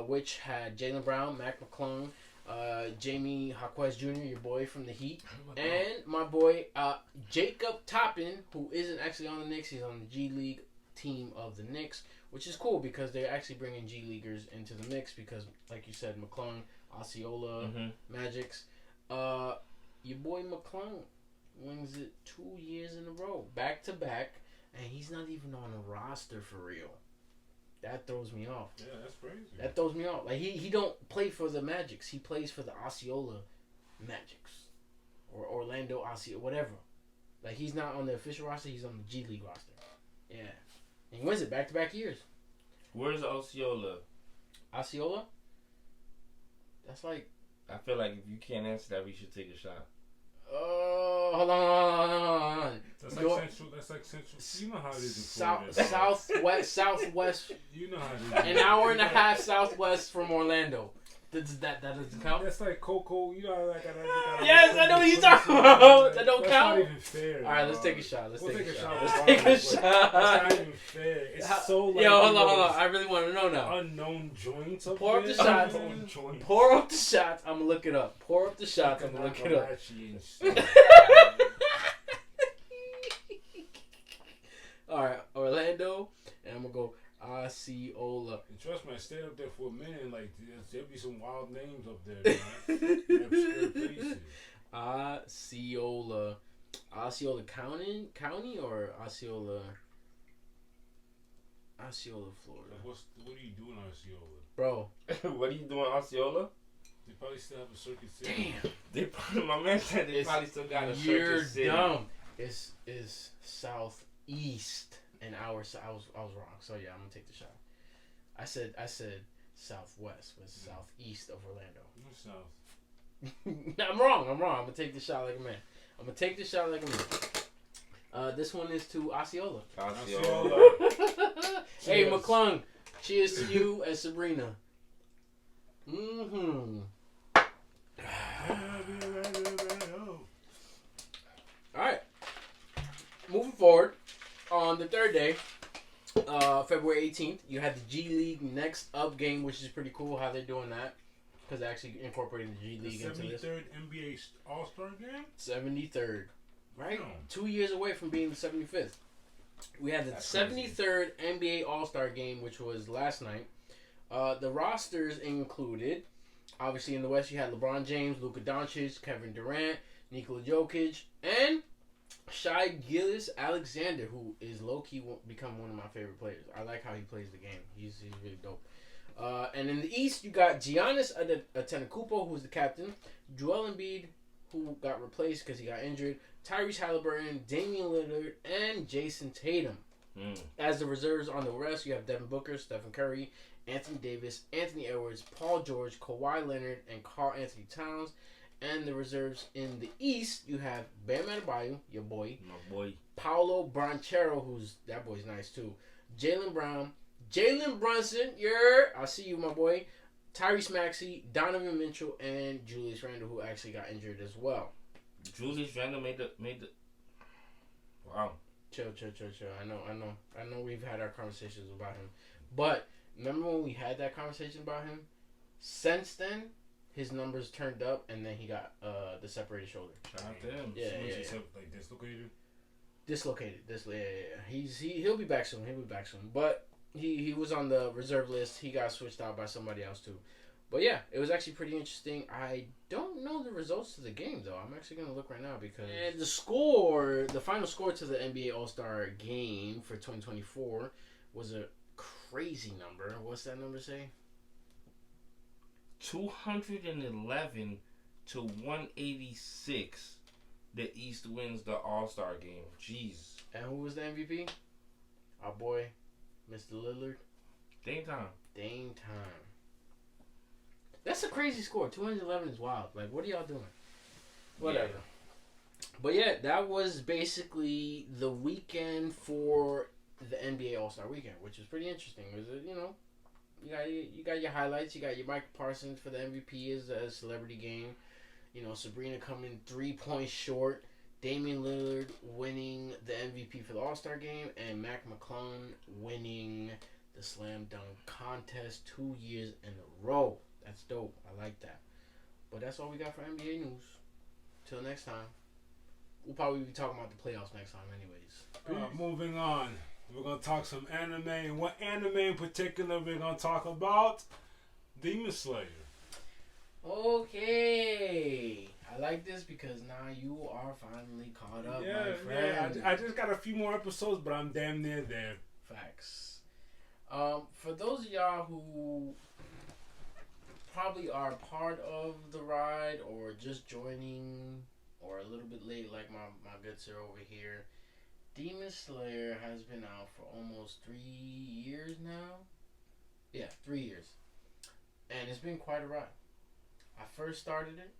which had Jaylen Brown, Mac McClung, Jamie Jaquez Jr., your boy from the Heat, and my boy Jacob Toppin, who isn't actually on the Knicks. He's on the G League team of the Knicks, which is cool because they're actually bringing G Leaguers into the mix because, like you said, McClung, Osceola, Magics. Your boy McClung wins it 2 years in a row, back to back, and he's not even on a roster for real. That throws me off. Yeah, that's crazy. That throws me off. Like he don't play for the Magics. He plays for the Osceola Magics or Orlando Osceola, whatever. Like he's not on the official roster. He's on the G League roster. Yeah, and he wins it back to back years. Where's Osceola? Osceola? That's like. I feel like if you can't answer that, we should take a shot. Hold on. That's like central. That's like central. You know how it is in Florida. Southwest. You know how it is. An hour and a half southwest from Orlando. That doesn't count. That's like Coco. You know, like yes, I know what you're talking about. That don't count. That's not even fair. All right, let's take a shot. Let's take a shot. Let's take a shot. That's not even fair. It's so like. Yo, hold on. I really want to know now. Unknown joints. Pour up the shots. Pour up the shots. I'm gonna look it up. Pour up the shots. I'm gonna look it up. All right, Orlando, and I'm gonna go Osceola. And trust me, I stayed up there for a minute. Like there'll be some wild names up there, man. Obscure places. Osceola County or Osceola, Florida. What are you doing, Osceola? Bro, What are you doing, Osceola? They probably still have a Circuit City. Damn. My man said they probably still got a You're Circuit City. dumb. It's southeast an hour. So I was wrong. So yeah, I'm gonna take the shot. I said southwest, but it's southeast of Orlando. No south. I'm wrong. I'm gonna take the shot like a man. This one is to Osceola. Osceola. Hey, McClung. Cheers to you and Sabrina. Alright. Moving forward, on the third day, February 18th, you had the G League Next Up game, which is pretty cool how they're doing that. Because they're actually incorporating the G League into this. 73rd NBA All-Star game? 73rd. Right? Damn. 2 years away from being the 75th. We had the 73rd NBA All-Star game, which was last night. The rosters included, obviously in the West, you had LeBron James, Luka Doncic, Kevin Durant, Nikola Jokic, and Shai Gilgeous-Alexander, who is low-key become one of my favorite players. I like how he plays the game. He's really dope. And in the East, you got Giannis Antetokounmpo, who's the captain, Joel Embiid, who got replaced because he got injured, Tyrese Halliburton, Damian Lillard, and Jason Tatum. As the reserves on the rest, you have Devin Booker, Stephen Curry, Anthony Davis, Anthony Edwards, Paul George, Kawhi Leonard, and Karl Anthony Towns. And the reserves in the East, you have Bam Adebayo, your boy. My boy. Paolo Banchero, that boy's nice too. Jaylen Brown, Jalen Brunson, I see you, my boy. Tyrese Maxey, Donovan Mitchell, and Julius Randle, who actually got injured as well. Julius Randle made the. Wow. Chill. I know. We've had our conversations about him, but remember when we had that conversation about him? Since then, his numbers turned up, and then he got the separated shoulder. Shout out to him. Yeah. Like Dislocated. He'll be back soon. But he was on the reserve list. He got switched out by somebody else too. But yeah, it was actually pretty interesting. I don't know the results to the game though. I'm actually gonna look right now because the final score to the NBA All-Star game for 2024 was a crazy number. What's that number say? 211 to 186. The East wins the All-Star game. Jeez. And who was the MVP? Our boy, Mr. Lillard. Dame time. That's a crazy score. 211 is wild. Like, what are y'all doing? Whatever. Yeah. But yeah, that was basically the weekend for the NBA All-Star Weekend, which was pretty interesting. It was, you got your highlights. You got your Michael Parsons for the MVP as a celebrity game. Sabrina coming 3 points short. Damian Lillard winning the MVP for the All-Star game. And Mac McClung winning the Slam Dunk Contest 2 years in a row. That's dope. I like that. But that's all we got for NBA news. Till next time. We'll probably be talking about the playoffs next time, anyways. Moving on. We're going to talk some anime. And what anime in particular we're going to talk about? Demon Slayer. Okay. I like this because now you are finally caught up, my friend. Yeah. I just got a few more episodes, but I'm damn near there. Facts. For those of y'all who probably are part of the ride or just joining or a little bit late like my good sir over here, Demon Slayer has been out for almost 3 years now. Yeah, 3 years. And it's been quite a ride. I first started it.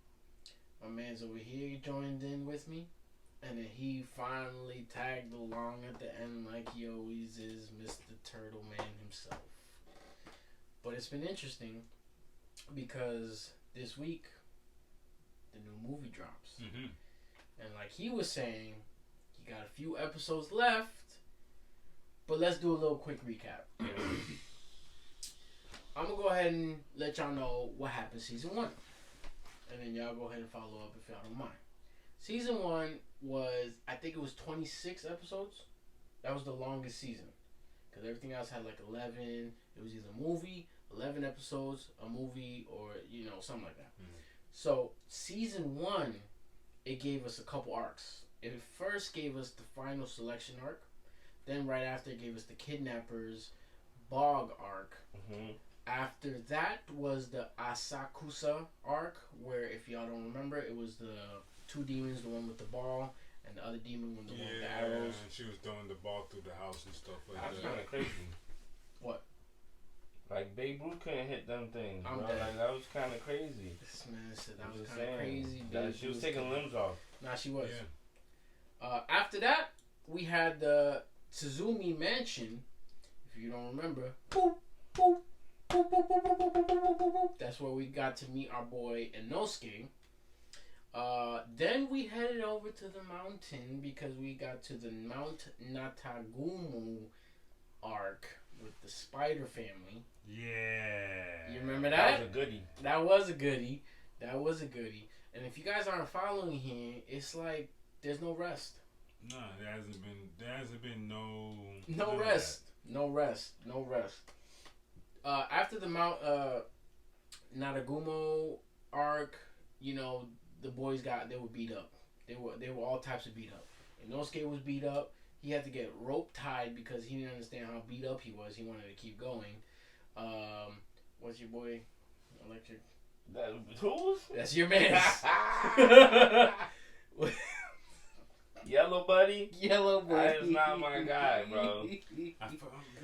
My man's over here joined in with me. And then he finally tagged along at the end like he always is, Mr. Turtle Man himself. But it's been interesting because this week the new movie drops. Mm-hmm. And like he was saying, he got a few episodes left. But let's do a little quick recap. I'm going to go ahead and let y'all know what happened season 1. And then y'all go ahead and follow up if y'all don't mind. Season 1 was, I think it was 26 episodes. That was the longest season. Because everything else had like 11. It was either a movie, 11 episodes, a movie, or, something like that. Mm-hmm. So, season 1, it gave us a couple arcs. It first gave us the final selection arc. Then right after, it gave us the kidnappers bog arc. Mm-hmm. After that was the Asakusa arc, where if y'all don't remember, it was the 2 demons, the one with the ball, and the other demon with the one with the arrows. And she was throwing the ball through the house and stuff like that. That's kind of crazy. What? Like, Babe Ruth couldn't hit them things, bro. Dead. Like, that was kind of crazy. This man said that was just kind of crazy. That she was taking limbs off. Nah, she was. Yeah. After that, we had the Tsuzumi Mansion. If you don't remember, boop, boop. Boop, boop, boop, boop, boop, boop, boop, boop, boop. That's where we got to meet our boy Inosuke. Then we headed over to the mountain because we got to the Mount Natagumu arc with the Spider Family. Yeah. You remember that? That was a goodie. That was a goodie. That was a goodie. And if you guys aren't following here, it's like there's no rest. No, there hasn't been no rest. No rest. No rest. After the Mount Natagumo arc, the boys they were beat up. They were all types of beat up. Inosuke was beat up. He had to get rope tied because he didn't understand how beat up he was. He wanted to keep going. What's your boy? Electric. Who's? That's your man. Yellow Buddy? Yellow Buddy. That is not my guy, bro.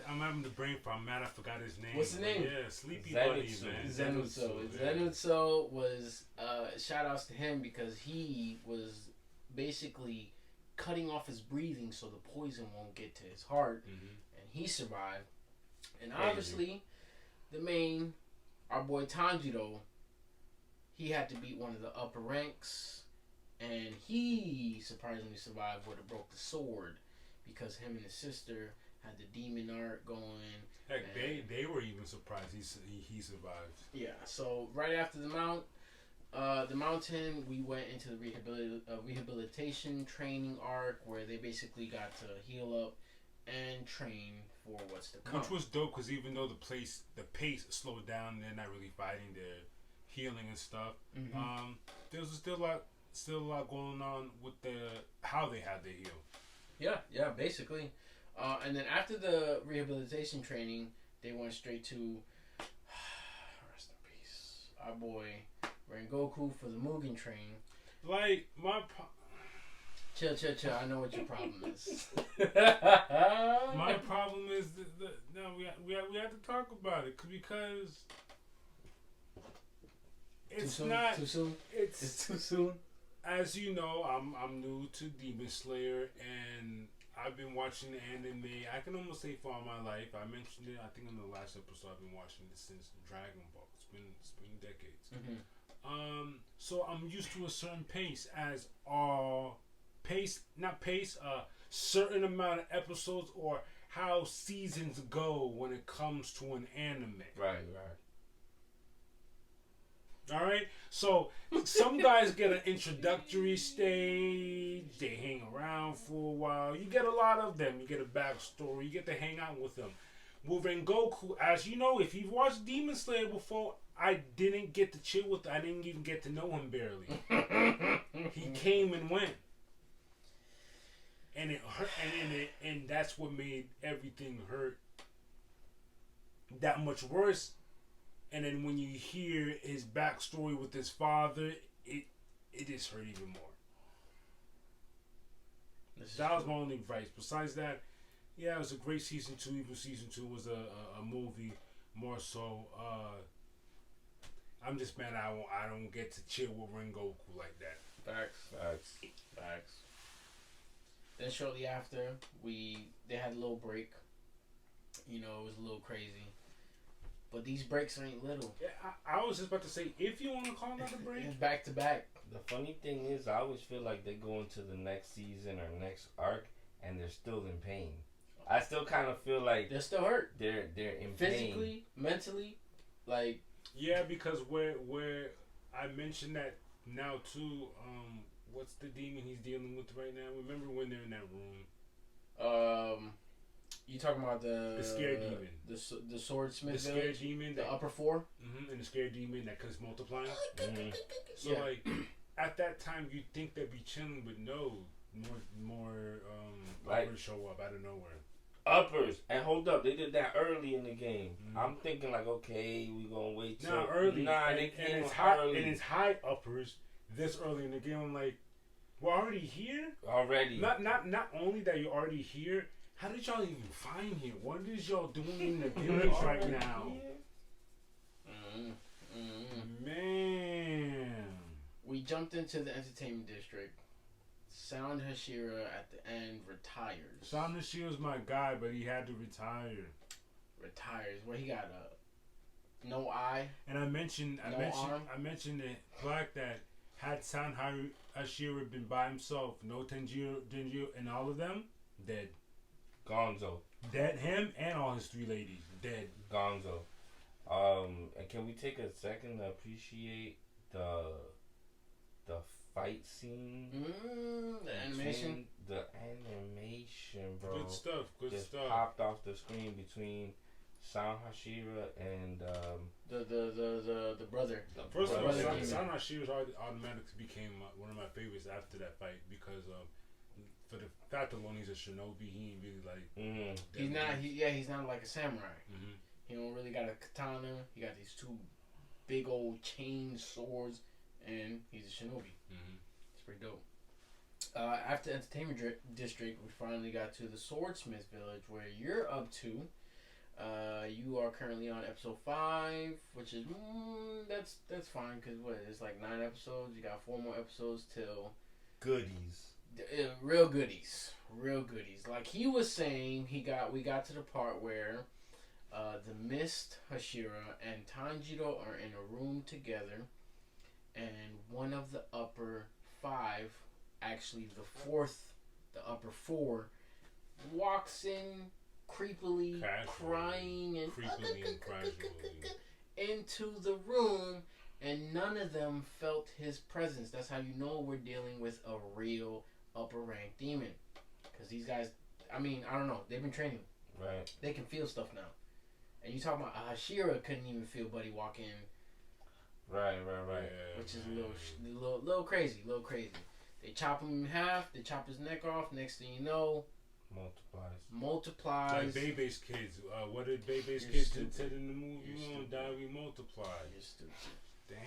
I'm having the brain fart. I'm mad I forgot his name. What's the name? Yeah, Sleepy Zenitsu. Buddy, man. Zenitsu was, shout outs to him because he was basically cutting off his breathing so the poison won't get to his heart. Mm-hmm. And he survived. And obviously, our boy Tanjiro, he had to beat one of the upper ranks. And he surprisingly survived with a broke the sword because him and his sister had the demon art going. Heck, they were even surprised he survived. Yeah, so right after the mountain, we went into the rehabilitation training arc where they basically got to heal up and train for what's to come. Which was dope because even though the pace slowed down, they're not really fighting, they're healing and stuff. Mm-hmm. There was still a lot going on with how they had to heal. Yeah, basically. And then after the rehabilitation training, they went straight to rest in peace, our boy Rengoku for the Mugen Train. Like Chill. I know what your problem is. My problem is we have to talk about it because it's not too soon. It's too soon. As you know, I'm new to Demon Slayer and I've been watching the anime. I can almost say for all my life. I mentioned it. I think in the last episode. I've been watching it since Dragon Ball. It's been decades. Mm-hmm. So I'm used to a certain pace as certain amount of episodes or how seasons go when it comes to an anime. Right. All right. So some guys get an introductory stage. They hang around for a while. You get a lot of them. You get a backstory. You get to hang out with them. With Rengoku, as you know, if you've watched Demon Slayer before, I didn't get to chill with. I didn't even get to know him barely. He came and went, and it hurt, and that's what made everything hurt that much worse. And then when you hear his backstory with his father, it just hurt even more. That was my only advice. Besides that, yeah, it was a great season 2. Even season 2 was a movie more so. I'm just mad I don't get to chill with Rengoku like that. Facts. Then shortly after, they had a little break. You know, it was a little crazy. But these breaks ain't little. Yeah, I was just about to say, if you want to call that a break, it's back to back. The funny thing is, I always feel like they go into the next season or next arc, and they're still in pain. I still kind of feel like they're still hurt. They're in physically, pain. mentally, like. Yeah, because where I mentioned that now too. What's the demon he's dealing with right now? Remember when they're in that room? You talking about the scared demon, the swordsmith, the scared demon, the upper 4, and the scared demon that keeps multiplying. So yeah. like at that time you'd think they'd be chilling, but no, more uppers show up out of nowhere. Uppers, and hold up, they did that early in the game. I'm thinking like, okay, we gonna wait till early. They came early, and it's high uppers this early in the game. I'm like, we're already here. Not only that you're already here. How did y'all even find here? What is y'all doing in the village right now? Man. We jumped into the entertainment district. Sound Hashira at the end retires. Sound Hashira's my guy, but he had to retire. Retires. Well, he got no eye. And I mentioned it Black that had Sound Hashira been by himself, no Denjiro, and all of them dead. Gonzo. Dead. Him and all his 3 ladies. Dead. Gonzo. And can we take a second to appreciate the fight scene? The animation. The animation, bro. Good stuff. Just popped off the screen between Sound Hashira and the brother. First of all, Sound Hashira automatically became one of my favorites after that fight because for the fact alone he's a shinobi, he ain't really like. He's not like a samurai. He don't really got a katana. He got these 2 big old chain swords, and he's a shinobi. It's pretty dope. After entertainment district, we finally got to the swordsmith village where you're up to. You are currently on episode 5, which is that's fine because it's like 9 episodes. You got 4 more episodes till goodies. Real goodies. Like he was saying, we got to the part where the Mist, Hashira, and Tanjiro are in a room together, and one of the upper 5, actually the upper 4, walks in creepily, crying and into the room, and none of them felt his presence. That's how you know we're dealing with a real upper rank demon, because these guys, I don't know, they've been training, right? They can feel stuff now. And you talking about Hashira couldn't even feel Buddy walk in, right, yeah, which is a little crazy. They chop him in half, they chop his neck off, next thing you know, multiplies. Like Bebe's kids. What did Bebe's kids said in the movie? You gonna die, we multiply. You're stupid. Damn.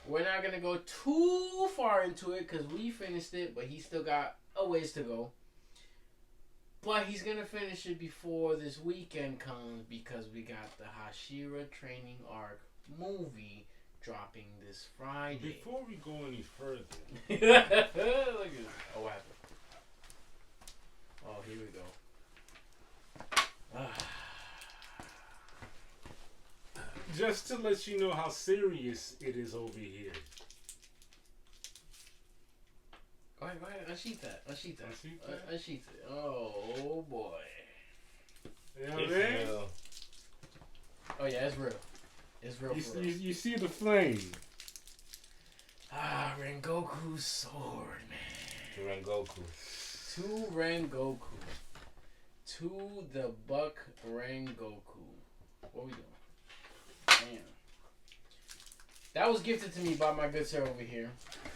We're not gonna go too far into it because we finished it, but he still got a ways to go. But he's gonna finish it before this weekend comes because we got the Hashira training arc movie dropping this Friday. Before we go any further, look at this. Oh, what happened? Oh, here we go. Just to let you know how serious it is over here. Go ahead. Unsheath that. Oh, boy. You know what I mean? Oh, yeah, it's real. It's real. You see the flame. Rengoku's sword, man. To Rengoku. To Rengoku. To the Buck Rengoku. What we doing? Damn. That was gifted to me by my good sir over here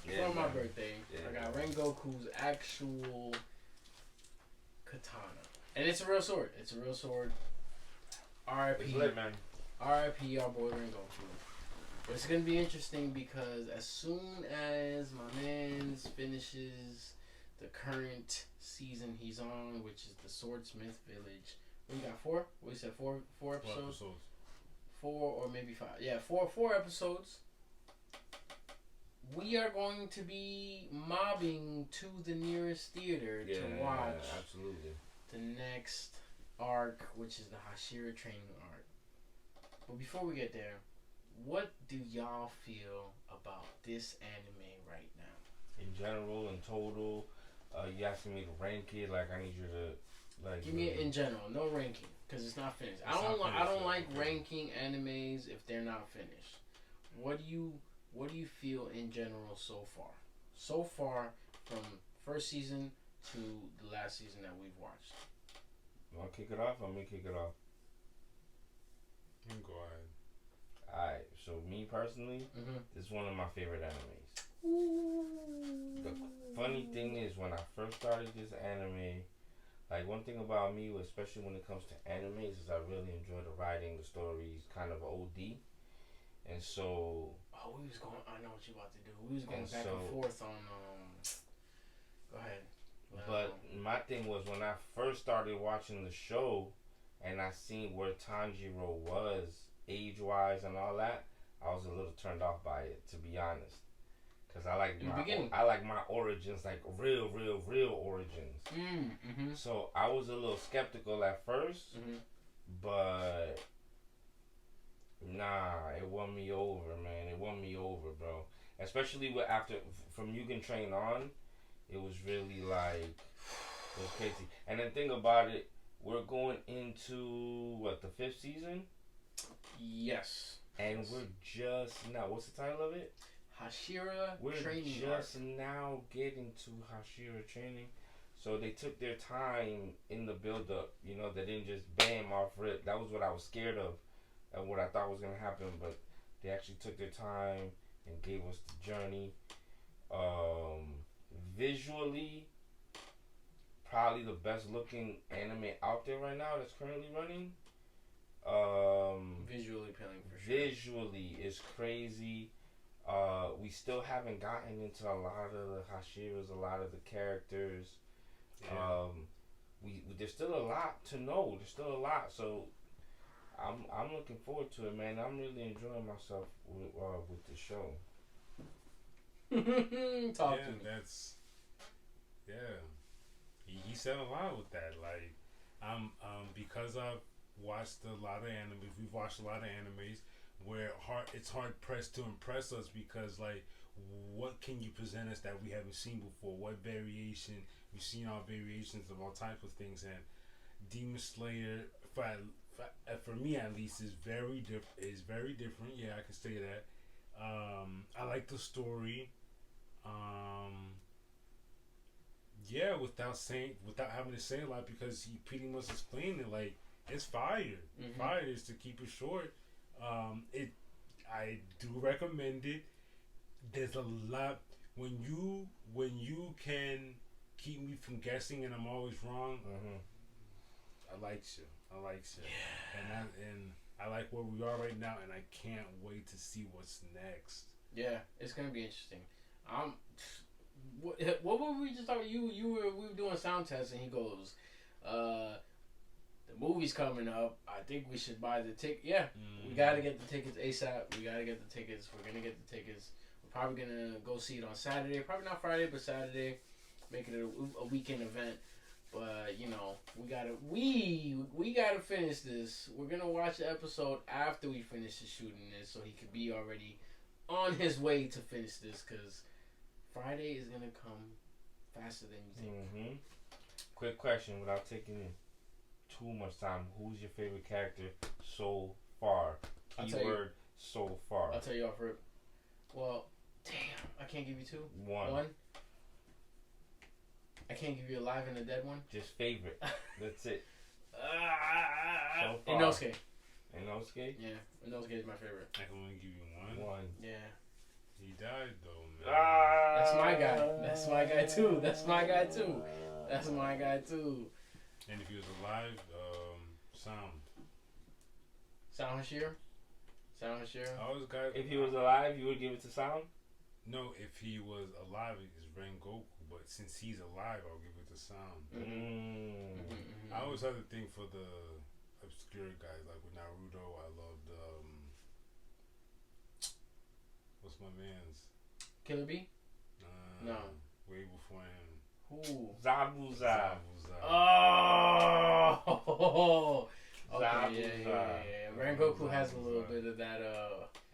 for my birthday. Yeah. I got Rengoku's actual katana. And it's a real sword. It's a real sword. R.I.P. It's lit, man. R.I.P. our boy Rengoku. But it's going to be interesting because as soon as my man finishes the current season he's on, which is the Swordsmith Village. We got 4? We said 4 episodes? 4 or maybe 5. Yeah, 4 episodes. We are going to be mobbing to the nearest theater to watch absolutely the next arc, which is the Hashira training arc. But before we get there, what do y'all feel about this anime right now? in general, in total. You asking me to rank it? Like I need you to like. Give me it in general, no ranking, because it's not finished. I don't like ranking animes if they're not finished. What do you feel in general so far? So far from first season to the last season that we've watched. You want to kick it off? Let me kick it off. You can go ahead. Alright, so me personally, this is one of my favorite animes. The funny thing is, when I first started this anime, like one thing about me, especially when it comes to animes, is I really enjoy the writing, the stories, kind of OD. And so... Oh, we was going... I know what you're about to do. We was going back and forth on... Go ahead. But my thing was, when I first started watching the show, and I seen where Tanjiro was, age-wise and all that, I was a little turned off by it, to be honest. Because I like my origins, like real origins. So I was a little skeptical at first, but nah, it won me over, man. It won me over, bro. Especially after from Mugen Train on, it was really like it was crazy. And the thing about it, we're going into what, the 5th season? Yes. And we're just now. What's the title of it? Hashira Training. We're just now getting to Hashira Training. So they took their time in the build-up. You know, they didn't just bam off rip. That was what I was scared of and what I thought was going to happen. But they actually took their time and gave us the journey. Visually, probably the best-looking anime out there right now that's currently running. Visually appealing for sure. Visually is crazy. We still haven't gotten into a lot of the Hashiras, a lot of the characters. Yeah. There's still a lot to know. There's still a lot. So I'm looking forward to it, man. I'm really enjoying myself with the show. Talk to me. That's he said a lot with that. Like because I've watched a lot of animes. We've watched a lot of animes where it's hard pressed to impress us because like what can you present us that we haven't seen before? What variation? We've seen all variations of all types of things, and Demon Slayer for me at least is very different. Yeah, I can say that. I like the story. Yeah, without having to say a lot because he pretty much explained it. Like it's fire. Fire is to keep it short. I do recommend it. There's a lot when you can keep me from guessing and I'm always wrong. I like you. Yeah. And I like where we are right now, and I can't wait to see what's next. Yeah, it's gonna be interesting. What were we just talking? We were doing sound tests, and he goes, the movie's coming up. I think we should buy the ticket. Yeah, we gotta get the tickets ASAP. We're gonna get the tickets. We're probably gonna go see it on Saturday. Probably not Friday, but Saturday. Make it a weekend event. But you know, we gotta finish this. We're gonna watch the episode after we finish the shooting this, so he could be already on his way to finish this. Cause Friday is gonna come faster than you think. Quick question, without taking too much time. Who's your favorite character so far? Keyword so far. I'll tell you off rip. Well, Damn, I can't give you two. One. I can't give you a live and a dead one. Just favorite. That's it. So far. Inosuke. Inosuke? Yeah, Inosuke is my favorite. I can only give you one. One. Yeah. He died though, man. That's my guy. That's my guy too. That's my guy too. That's my guy too. And if he was alive, Sound. Sound Hashira? Sound Hashira? I was guys. If he was alive, you would give it to Sound? No, if he was alive, it's Rengoku. But since he's alive, I'll give it to Sound. I always had a thing for the obscure guys, like with Naruto. I loved what's my man's? Killer Bee? No. Way before him. Who? Zabuza. Oh. Okay, Zabuza. yeah. Rengoku has a little bit of that.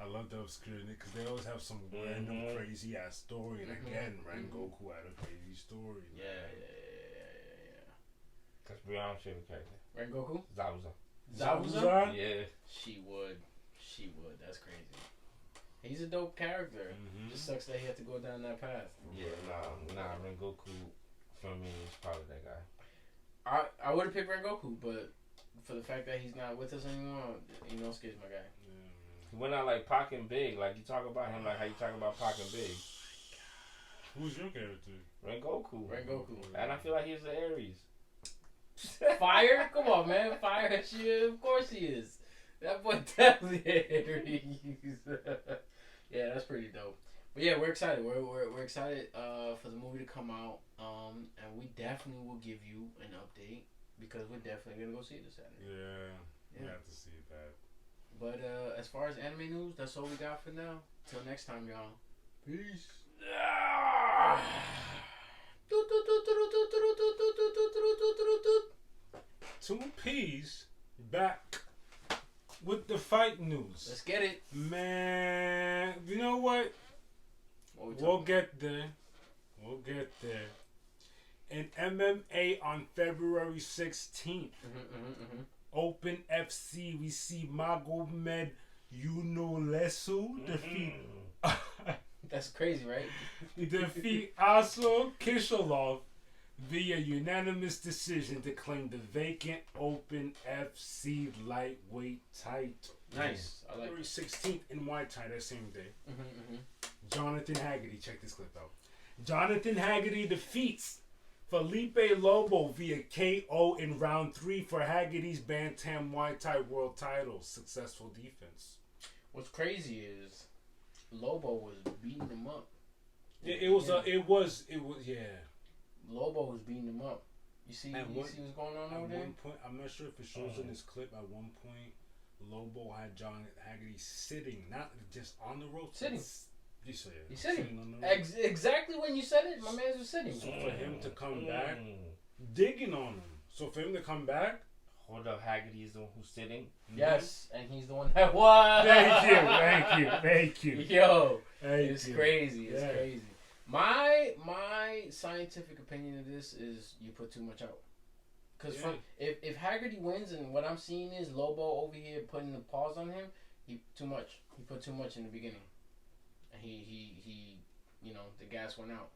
I love the obscurity because they always have some random crazy ass story, and again, Rengoku had a crazy story. Yeah. That's Brianna's favorite character. Rengoku? Zabuza? Yeah. She would. That's crazy. He's a dope character. Just sucks that he had to go down that path. Yeah, nah. Rengoku for me is probably that guy. I would have picked Rengoku, but for the fact that he's not with us anymore, Inosuke is my guy. He went out like Pac and Big. Like you talk about him like how you talk about Pac and Big. Who's your character? Rengoku. And I feel like he's the Aries. Fire? Come on, man. Fire. Shit, of course he is. That boy definitely Aries. Yeah, that's pretty dope. But yeah, we're excited. We're excited for the movie to come out. And we definitely will give you an update because we're definitely gonna go see it this Saturday. Yeah. We have to see that. But as far as anime news, that's all we got for now. Till next time, y'all. Peace. Two P's back with the fight news. Let's get it. Man, you know what? We'll get there. In MMA on February 16th, Open FC, we see Magomed Yunolesu defeat. That's crazy, right? defeat Aso Kishelov via unanimous decision to claim the vacant Open FC lightweight title. Nice. I like February 16th in Muay Thai that same day. Jonathan Haggerty, check this clip out. Jonathan Haggerty defeats Felipe Lobo via KO in round 3 for Haggerty's Bantam Muay Thai world title. Successful defense. What's crazy is Lobo was beating him up. Yeah, it was. Yeah. Lobo was beating him up. You see what's going on over there? At one point, I'm not sure if it shows in this clip. At one point, Lobo had John Haggerty sitting, not just on the rope. Sitting. He's sitting. Exactly when you said it, my man was sitting. So for him to come back, digging on him. So for him to come back. Hold up, Haggerty is the one who's sitting. Yes, and he's the one that won. Thank you. Yo, it's crazy. It's crazy. My scientific opinion of this is you put too much out. Because if Haggerty wins and what I'm seeing is Lobo over here putting the pause on him, he too much. He put too much in the beginning. And he the gas went out.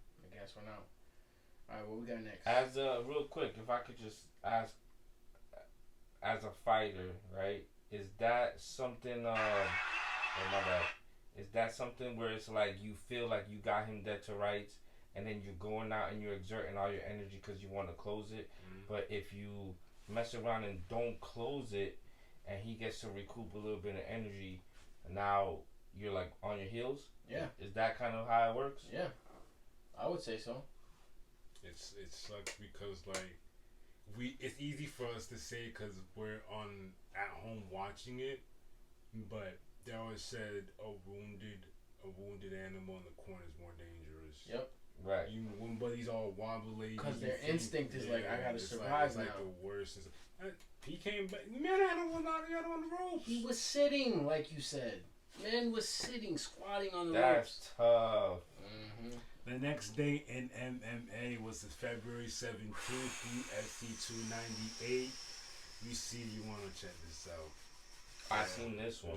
All right, what we got next? As real quick, if I could just ask, as a fighter, right? Is that something? Oh my bad. Is that something where it's like you feel like you got him dead to rights, and then you're going out and you're exerting all your energy because you want to close it, but if you mess around and don't close it, and he gets to recoup a little bit of energy, now you're like on your heels? Yeah. Is that kind of how it works? Yeah. I would say so. It sucks because it's easy for us to say because we're at home watching it, but they always said a wounded animal in the corner is more dangerous. Yep. Right. When buddies all wobbly. Because their instinct is like, I gotta survive it's now. like the worst. He came back. Man, I had on the ropes. He was sitting, like you said. Man was sitting, squatting on the ropes. That's tough. The next day in MMA was the February 17th, UFC 298. You want to check this out. I seen this one.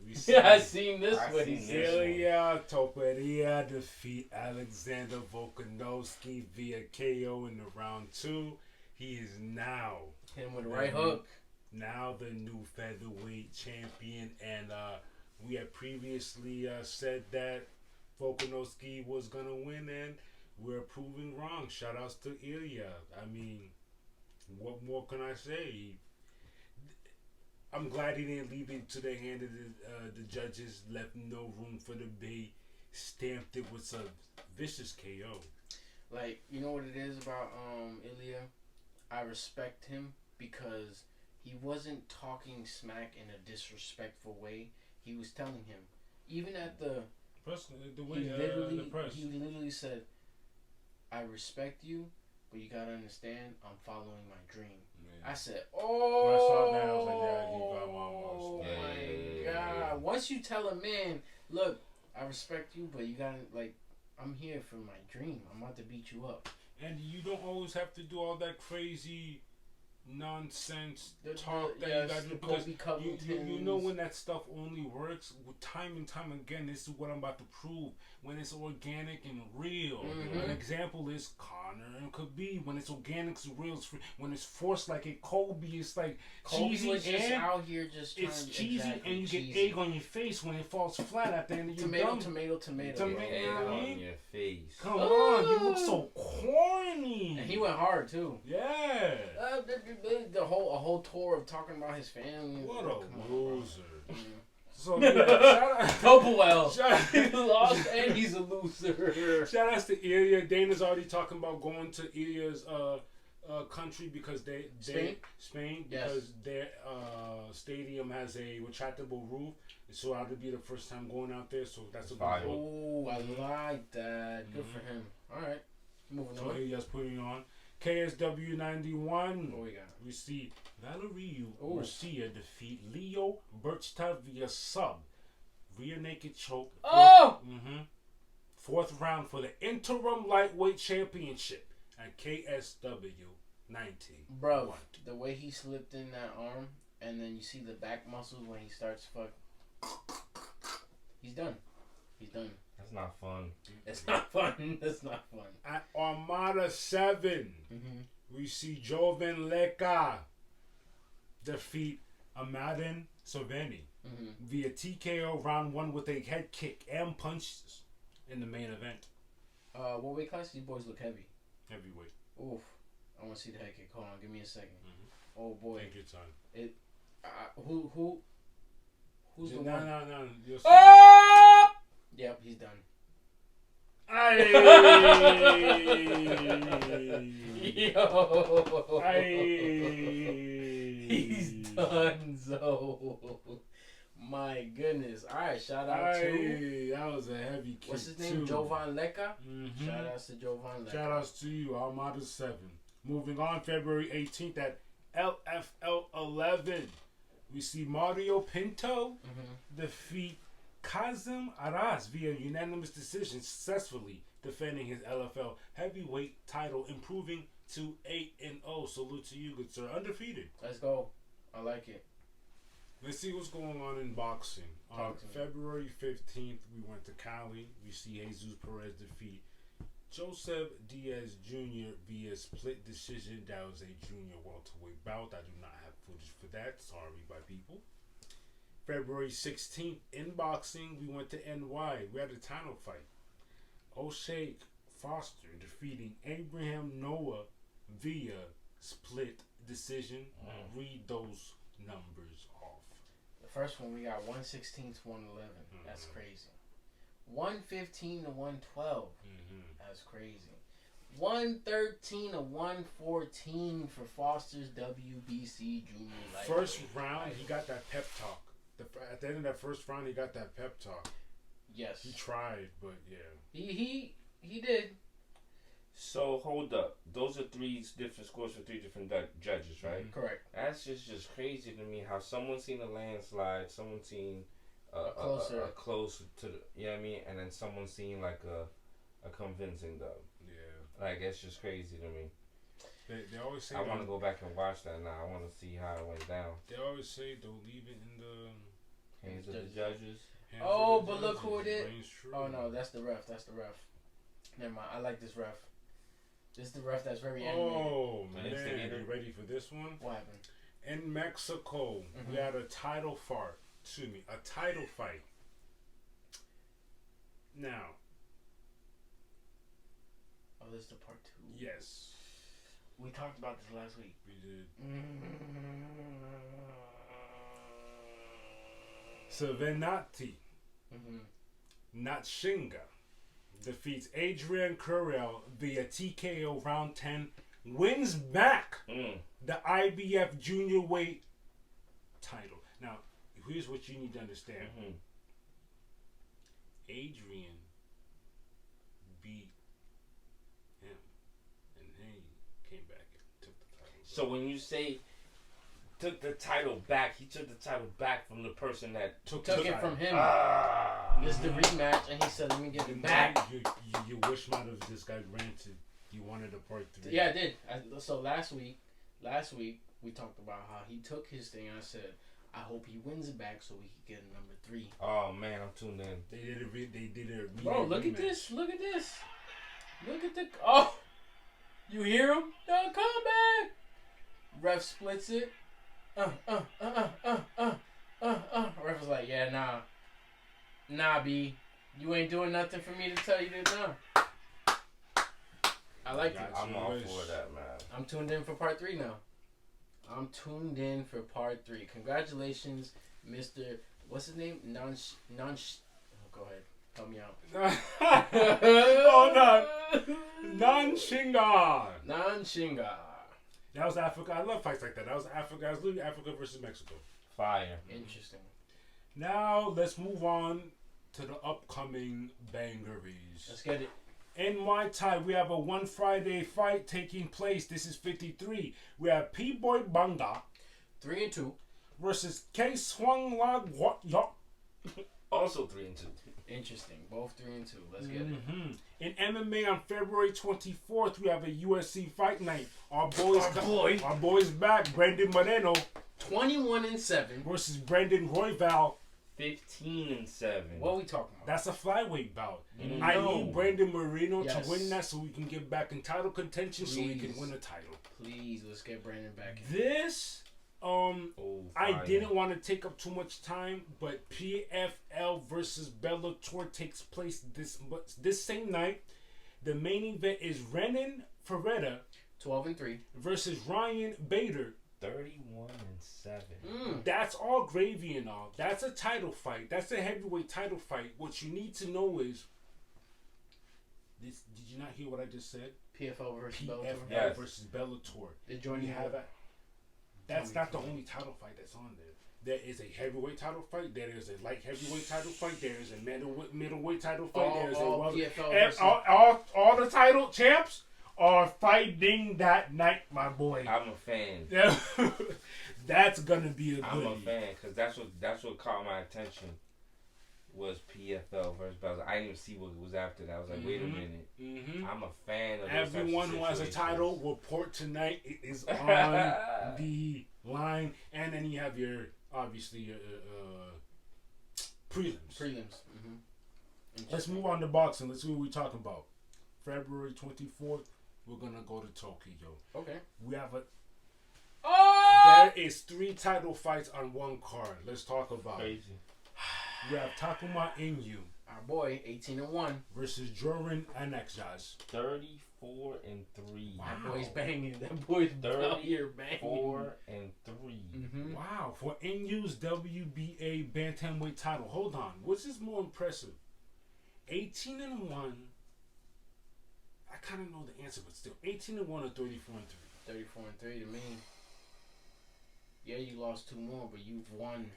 We see Yeah, I seen this I one. seen He this said. one. Ilya Topuria defeat Alexander Volkanovski via KO in the round 2. He is now Hit him with a right hook. now the new featherweight champion, and we had previously said that Volkanovski was gonna win, and we're proving wrong. Shout outs to Ilya. I mean, what more can I say? I'm glad he didn't leave it to the hand of the judges. Left no room for debate. Stamped it with a vicious KO. Like, you know what it is about Ilya? I respect him because he wasn't talking smack in a disrespectful way. He was telling him, even at the The way the press. he literally said, "I respect you, but you gotta understand, I'm following my dream." Yeah. I said, When I saw that, I was like, yeah, he got "Oh my my Yeah. god!" Once you tell a man, "Look, I respect you, but you gotta like, I'm here for my dream. I'm about to beat you up." And you don't always have to do all that crazy nonsense The- talk that yes, you got to the do, because Kobe you know Covingtons. when that stuff only works time and time again. This is what I'm about to prove. When it's organic and real. Mhm. An example is Connor and Khabib. When it's organic and real, it's free. When it's forced like a Kobe, it's like Kobe cheesy was just and out here just trying it's to cheesy, exactly, and you get cheesy. egg on your face when it falls flat at the end of your tomato, dumb. tomato. Tomato, yeah. Egg you know what I on mean? your face. Come on, you look so corny. And he went hard too. Yeah. The whole tour of talking about his family. What Come a on, bro. loser. Yeah. So yeah, shout out, Double L. He shout, lost and he's a loser. shout outs to Ilya. Dana's already talking about going to Ilya's country because Spain Yes. because their stadium has a retractable roof, so that'll be the first time going out there. So that's a Fire. good look. Oh, I like that. Good for him. All right, moving So on. Ilya's putting on KSW 91. What we got? We see Valeriu Ooh. Garcia defeat Leo Birchta via sub. Rear naked choke. Oh! Fourth round for the interim lightweight championship at KSW 90. Bro, What? the way he slipped in that arm, and then you see the back muscles when he starts he's done. He's done. That's not fun. It's not fun. It's not fun. At Armada 7, we see Jovan Leka defeat Amadin Savani via TKO round 1 with a head kick and punches in the main event. What weight class? These boys look heavy. Heavyweight. Oof. I want to see the head kick. Hold on. Give me a second. Oh, boy. Take your time. Who's the No, one? no. You'll see. Oh! Yep, he's done. Aye. Yo. Aye. He's done, so. My goodness. All right, shout out to. Aye. That was a heavy kick. What's his name? too. Jovan Leka. Mhm. Shout outs to Jovan Leka. Shout outs to you, Armada 7. Moving on, February 18th at LFL 11. We see Mario Pinto defeat Kazim Aras via unanimous decision, successfully defending his LFL heavyweight title, improving to 8-0. Salute to you, good sir. Undefeated. Let's go. I like it. Let's see what's going on in boxing. On Talk to me. February 15th, we went to Cali. We see Jesus Perez defeat Joseph Diaz Jr. via split decision. That was a junior welterweight bout. I do not have footage for that. Sorry, my people. February 16th, in boxing, we went to NY. We had a title fight. O'Shea Foster defeating Abraham Noah via split decision. Read those numbers off. The first one we got 116 to 111. That's crazy. 115 to 112. That's crazy. 113 to 114 for Foster's WBC Junior Lightweight. First round, he got that pep talk. At the end of that first round, he got that pep talk. Yes. He tried, but yeah. He did. So hold up. Those are 3 different scores for 3 different judges, right? Correct. That's just crazy to me. How someone's seen a landslide, someone's seen a close to the, you know what I mean, and then someone's seen like a convincing dub. Yeah. Like, it's just crazy to me. They always say. I want to go back and watch that now. I want to see how it went down. They always say don't leave it in the Hands of the judges. hands Oh, of the but look judges. who it is. Reigns true. Oh no, that's the ref. That's the ref. Never mind. I like this ref. This is the ref that's very animated. Oh An man, instigator. you ready for this one? What happened? In Mexico, we had a title fight. Excuse me, a title fight. Now, Oh, this is the part 2. yes, We talked about this last week. we did. Savenati, Natshinga defeats Adrian Currell via TKO round 10, wins back the IBF junior weight title. Now, here's what you need to understand. Adrian beat him, and then he came back and took the title. So when you say took the title back, he took the title back from the person that Took it from him. This is the rematch, and he said, "Let me get it back." You wish might have this guy granted. You wanted a part 3. Yeah, I did. So last week we talked about how he took his thing, and I said, I hope he wins it back so we can get a number 3. Oh man, I'm tuned in. They did it. Bro, look at this. Look at this. Look at the. Oh! You hear him? Don't come back! Ref splits it. Ref was like, yeah, nah. Nah, B. You ain't doing nothing for me to tell you to nah. I like it. I'm all for that, man. I'm tuned in for part 3 now. I'm tuned in for part 3. Congratulations, Mr. What's his name? Oh, go ahead. Help me out. Oh no! Nanshinga. Nanshinga. That was Africa. I love fights like that. That was Africa. That was literally Africa versus Mexico. Fire. Interesting. Now let's move on to the upcoming bangeries. Let's get it. In Muay Thai, we have a one Friday fight taking place. This is 53. We have P-Boy Banga 3-2. versus K Swang La Wat Yok. Also 3-2. Interesting. Both 3-2. Let's get it. In MMA on February 24th, we have a USC fight night. Our boys back. Brandon Moreno 21-7. versus Brandon Royval. 15-7. What are we talking about? That's a flyweight bout. Mm. I No. need Brandon Moreno Yes. to win that so we can get back in title contention so we can Please. win a title. Please, let's get Brandon back in. This, Oh, I fire. didn't want to take up too much time, but PFL versus Bellator takes place this same night. The main event is Renan Ferreira 12-3. versus Ryan Bader. 31-7. That's all gravy and all. That's a title fight. That's a heavyweight title fight. What you need to know is this. Did you not hear what I just said? PFL versus PFL Bellator. Yes. versus Bellator. They We join you. have that's not the only title fight that's on there. There is a heavyweight title fight. There is a light heavyweight title fight. There is a middleweight title fight. There is a All welterweight. PFL And versus... all the title champs are fighting that night, my boy. I'm a fan. That's gonna be a I'm a goodie. fan because that's what caught my attention was PFL versus Bellator. I didn't even see what was after that. I was like, wait a minute. I'm a fan of those Everyone types of who has a situations. title report tonight. It is on the line, and then you have your obviously prelims. Let's move on to boxing. Let's see what we're talking about. February 24th, we're gonna go to Tokyo. Okay. We have Oh! there is 3 title fights on one card. Let's talk about it. Crazy. We have Takuma Inoue Our boy, 18-1. versus Joran Anexjas. 34-3. Wow. That boy's banging. That boy's out here banging. 4-3. Wow, for Inoue's WBA bantamweight title. Hold on, which is more impressive? 18-1. I kind of know the answer, but still, 18-1 or 34-3. 34-3 to me. Yeah, you lost 2 more, but you've won.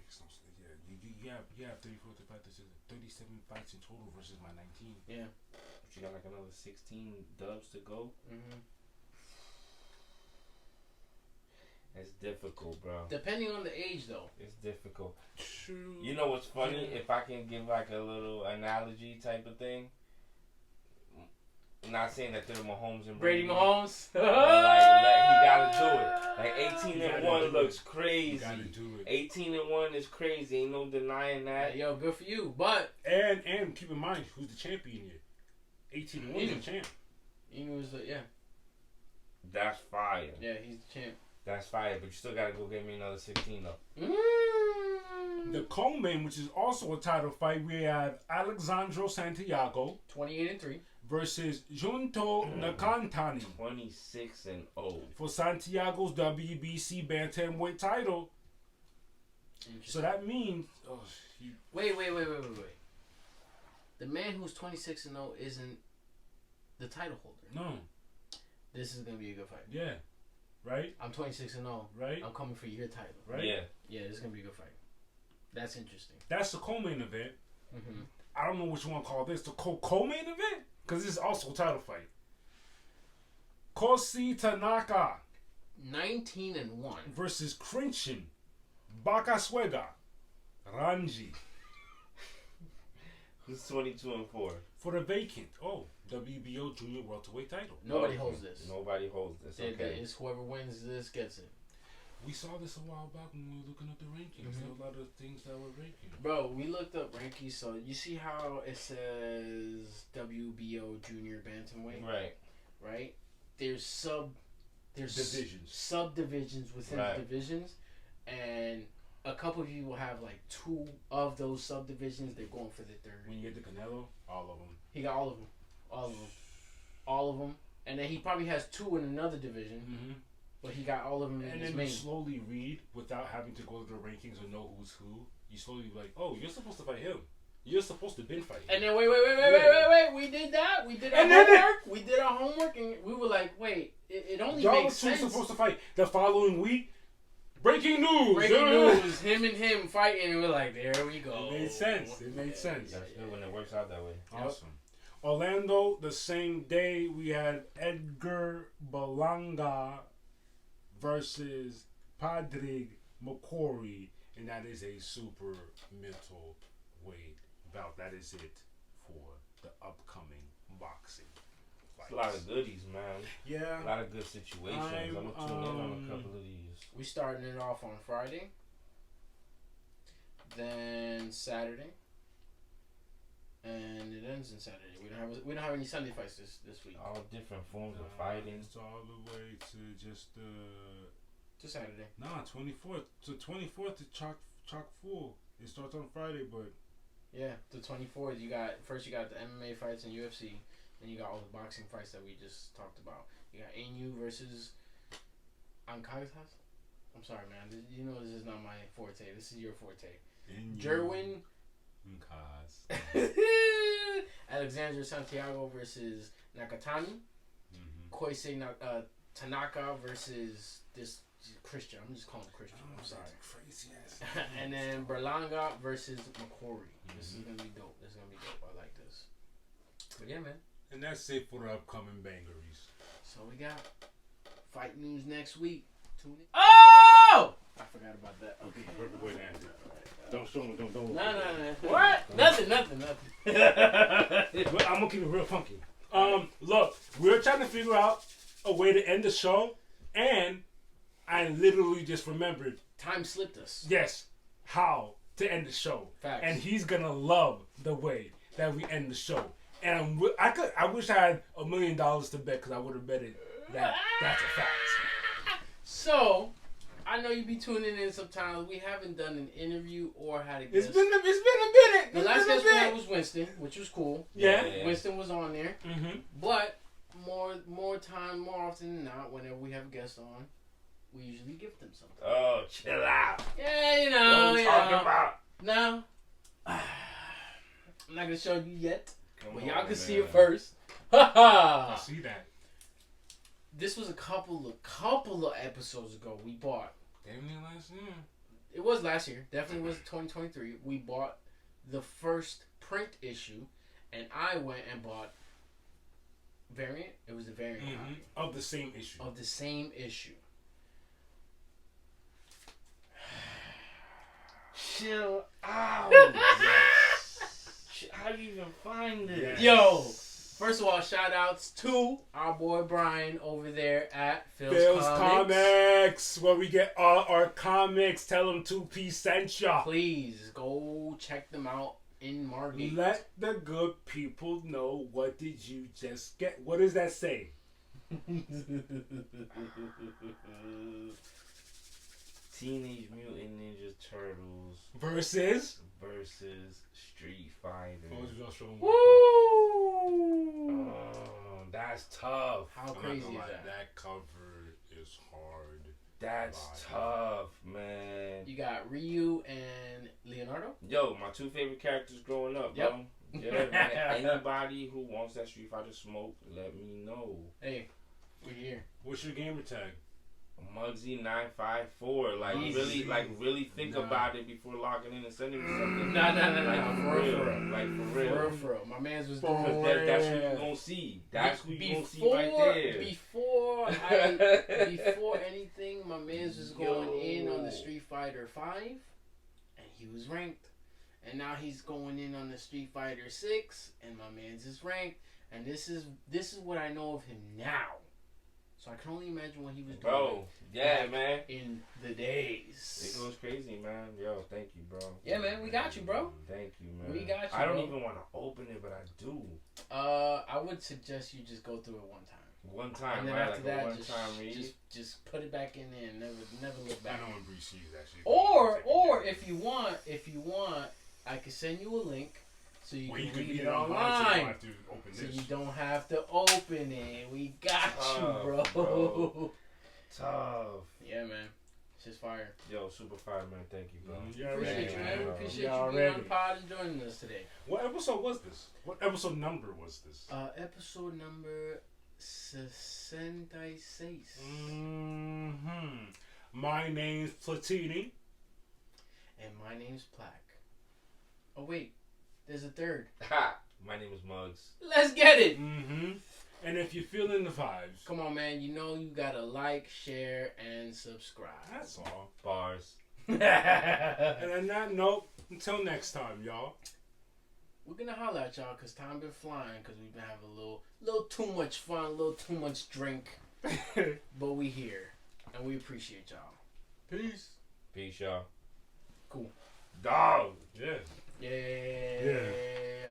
Yeah, you have 34, 35, 37 fights in total versus my 19. Yeah. But you got like another 16 dubs to go. It's difficult, bro. Depending on the age, though. It's difficult. True. You know what's funny? If I can give like a little analogy type of thing, not saying that they're Mahomes and Brady Mahomes. But, he gotta do it. Like 18-1 looks You crazy. gotta do it. 18-1 is crazy. Ain't no denying that. Yo, good for you. But And keep in mind who's the champion here. 18-1 is the champ. Emu was That's fire. yeah, he's the champ. That's fire. But you still gotta go get me another 16 though. The co-main, which is also a title fight, we have Alexandro Santiago 28-3 versus Junto Nakantani 26-0. for Santiago's WBC bantamweight title. So that means Wait. The man who's 26-0 isn't the title holder. No. This is gonna be a good fight. Yeah. Right? I'm 26-0. Right? I'm coming for your title. Right? Yeah. This is gonna be a good fight. That's interesting. That's the co-main event. Mm-hmm. I don't know what you want to call this. The co-main event? Because this is also a title fight. Kosi Tanaka 19-1 versus Crinchin Bakaswega Ranji Who's 22-4? for the vacant WBO junior welterweight title. Nobody holds this. Nobody holds this. Okay. It's whoever wins this gets it. We saw this a while back when we were looking at the rankings. Mm-hmm. There were a lot of things that were ranking. Bro, we looked up rankings, so you see how it says WBO junior bantamweight, right? There's Divisions. subdivisions within the divisions, and a couple of you will have like 2 of those subdivisions. They're going for the third. When you get to Canelo, all of them. He got all of them, and then he probably has 2 in another division. Mm-hmm. But he got all of them in And his then main. you slowly read without having to go to the rankings or know who's who. You slowly be like, oh, you're supposed to fight him. You're supposed to bin fight him. And then wait. We did that. We did our homework. We did our homework, and we were like, wait, it only makes sense. Y'all 2 supposed to fight the following week. Breaking news. Breaking news. Him and him fighting, and we're like, there we go. It made sense. It made sense. That's good when it works out that way. Awesome. Orlando, the same day, we had Edgar Balanga versus Padraig McCrory, and that is a super mental weight bout. That is it for the upcoming boxing fights. It's a lot of goodies, man. Yeah. A lot of good situations. I'm going to tune in on a couple of these. We starting it off on Friday, then Saturday, and it ends in Saturday. We don't have any Sunday fights this week. All different forms of fighting. It's all the way to just to Saturday. 24th. So 24th is chock full. It starts on Friday, but yeah, the 24th. You got the MMA fights and UFC, then you got all the boxing fights that we just talked about. You got Anu versus Ankaitas. I'm sorry, man. You know this is not my forte. This is your forte. Jerwin. Alexander Santiago versus Nakatani. Koisei Tanaka versus this Christian. I'm just calling him Christian. I'm sorry. Crazy ass. And then Berlanga versus McCrory. This is gonna be dope. I like this. But yeah, man. And that's it for the upcoming bangeries. So we got fight news next week. Tune in. Oh! I forgot about that. Okay. Wait, Andrew. Don't show me. Don't. No. What? Nothing. But I'm gonna keep it real funky. Look, we're trying to figure out a way to end the show, and I literally just remembered. Time slipped us. Yes, how to end the show. Facts. And he's gonna love the way that we end the show. And I wish I had $1 million to bet because I would have betted that that's a fact. So, I know you be tuning in sometimes. We haven't done an interview or had a guest. It's been a minute. The last guest we had was Winston, which was cool. Yeah. Winston was on there. Mm-hmm. But more time, more often than not, whenever we have a guest on, we usually give them something. Oh, chill out. Yeah, you know. What are we talking about? No. I'm not going to show you yet. But y'all can see it man. first. I see that. This was a couple of episodes ago. We bought. Damn near last year. It was last year. Definitely was 2023. We bought the first print issue, and I went and bought variant. It was the variant copy Of the same issue. of the same issue. Chill out. How do you even find this? Yo, First of all, shout outs to our boy Brian over there at Phil's Comics, where we get all our comics. Tell them 2P sent ya. Please go check them out in Margate. Let the good people know, what did you just get? What does that say? Teenage Mutant Ninja Turtles Versus Street Fighter. Woo! Oh, that's tough. How crazy is that? That cover is hard. That's tough, man. You got Ryu and Leonardo. Yo, my two favorite characters growing up, Yep. bro. Yeah, man. Anybody who wants that Street Fighter smoke, let me know. Hey, we're here. What's your gamer tag? Muggsy954. Like Easy. really think about it before logging in and sending me something. Nah. Like for real. Like for real. For real. My man's was For doing real. That's what you gonna see. That's what you gonna see right there. Before anything, my man's was going in on the Street Fighter 5, and he was ranked. And now he's going in on the Street Fighter 6, and my man's is ranked. And this is what I know of him now. So I can only imagine what he was doing. Bro, yeah, man. In the days. It goes crazy, man. Yo, thank you, bro. Yeah, man, we got you, bro. Thank you, man. We got you, I don't bro. even want to open it, but I do. I would suggest you just go through it one time. One time, And then right? after Like a that, one-time read. just put it back in there and never look I back. know when Breeze sees that shit. Or if you want, I could send you a link so you can read it online. So you don't have to open it. We got you, bro. Tough. Yeah, man. It's just fire. Yo, super fire, man. Thank you, bro. You Appreciate you, man. We bro. appreciate You you already. being on the pod and joining us today. What episode was this? What episode number was this? Episode number SESENTA. My name's Platini. And my name's Plaque. Oh, wait. There's a third. Ha! My name is Muggs. Let's get it. And if you're feeling the vibes, Come on, man. You know you gotta like, share, and subscribe. that's all. Bars. And on that note, until next time, y'all. We're gonna holler at y'all because time been flying because we've been having a little too much fun, a little too much drink. But we here. And we appreciate y'all. Peace. Peace, y'all. Cool. Dog. Yeah. Yeah.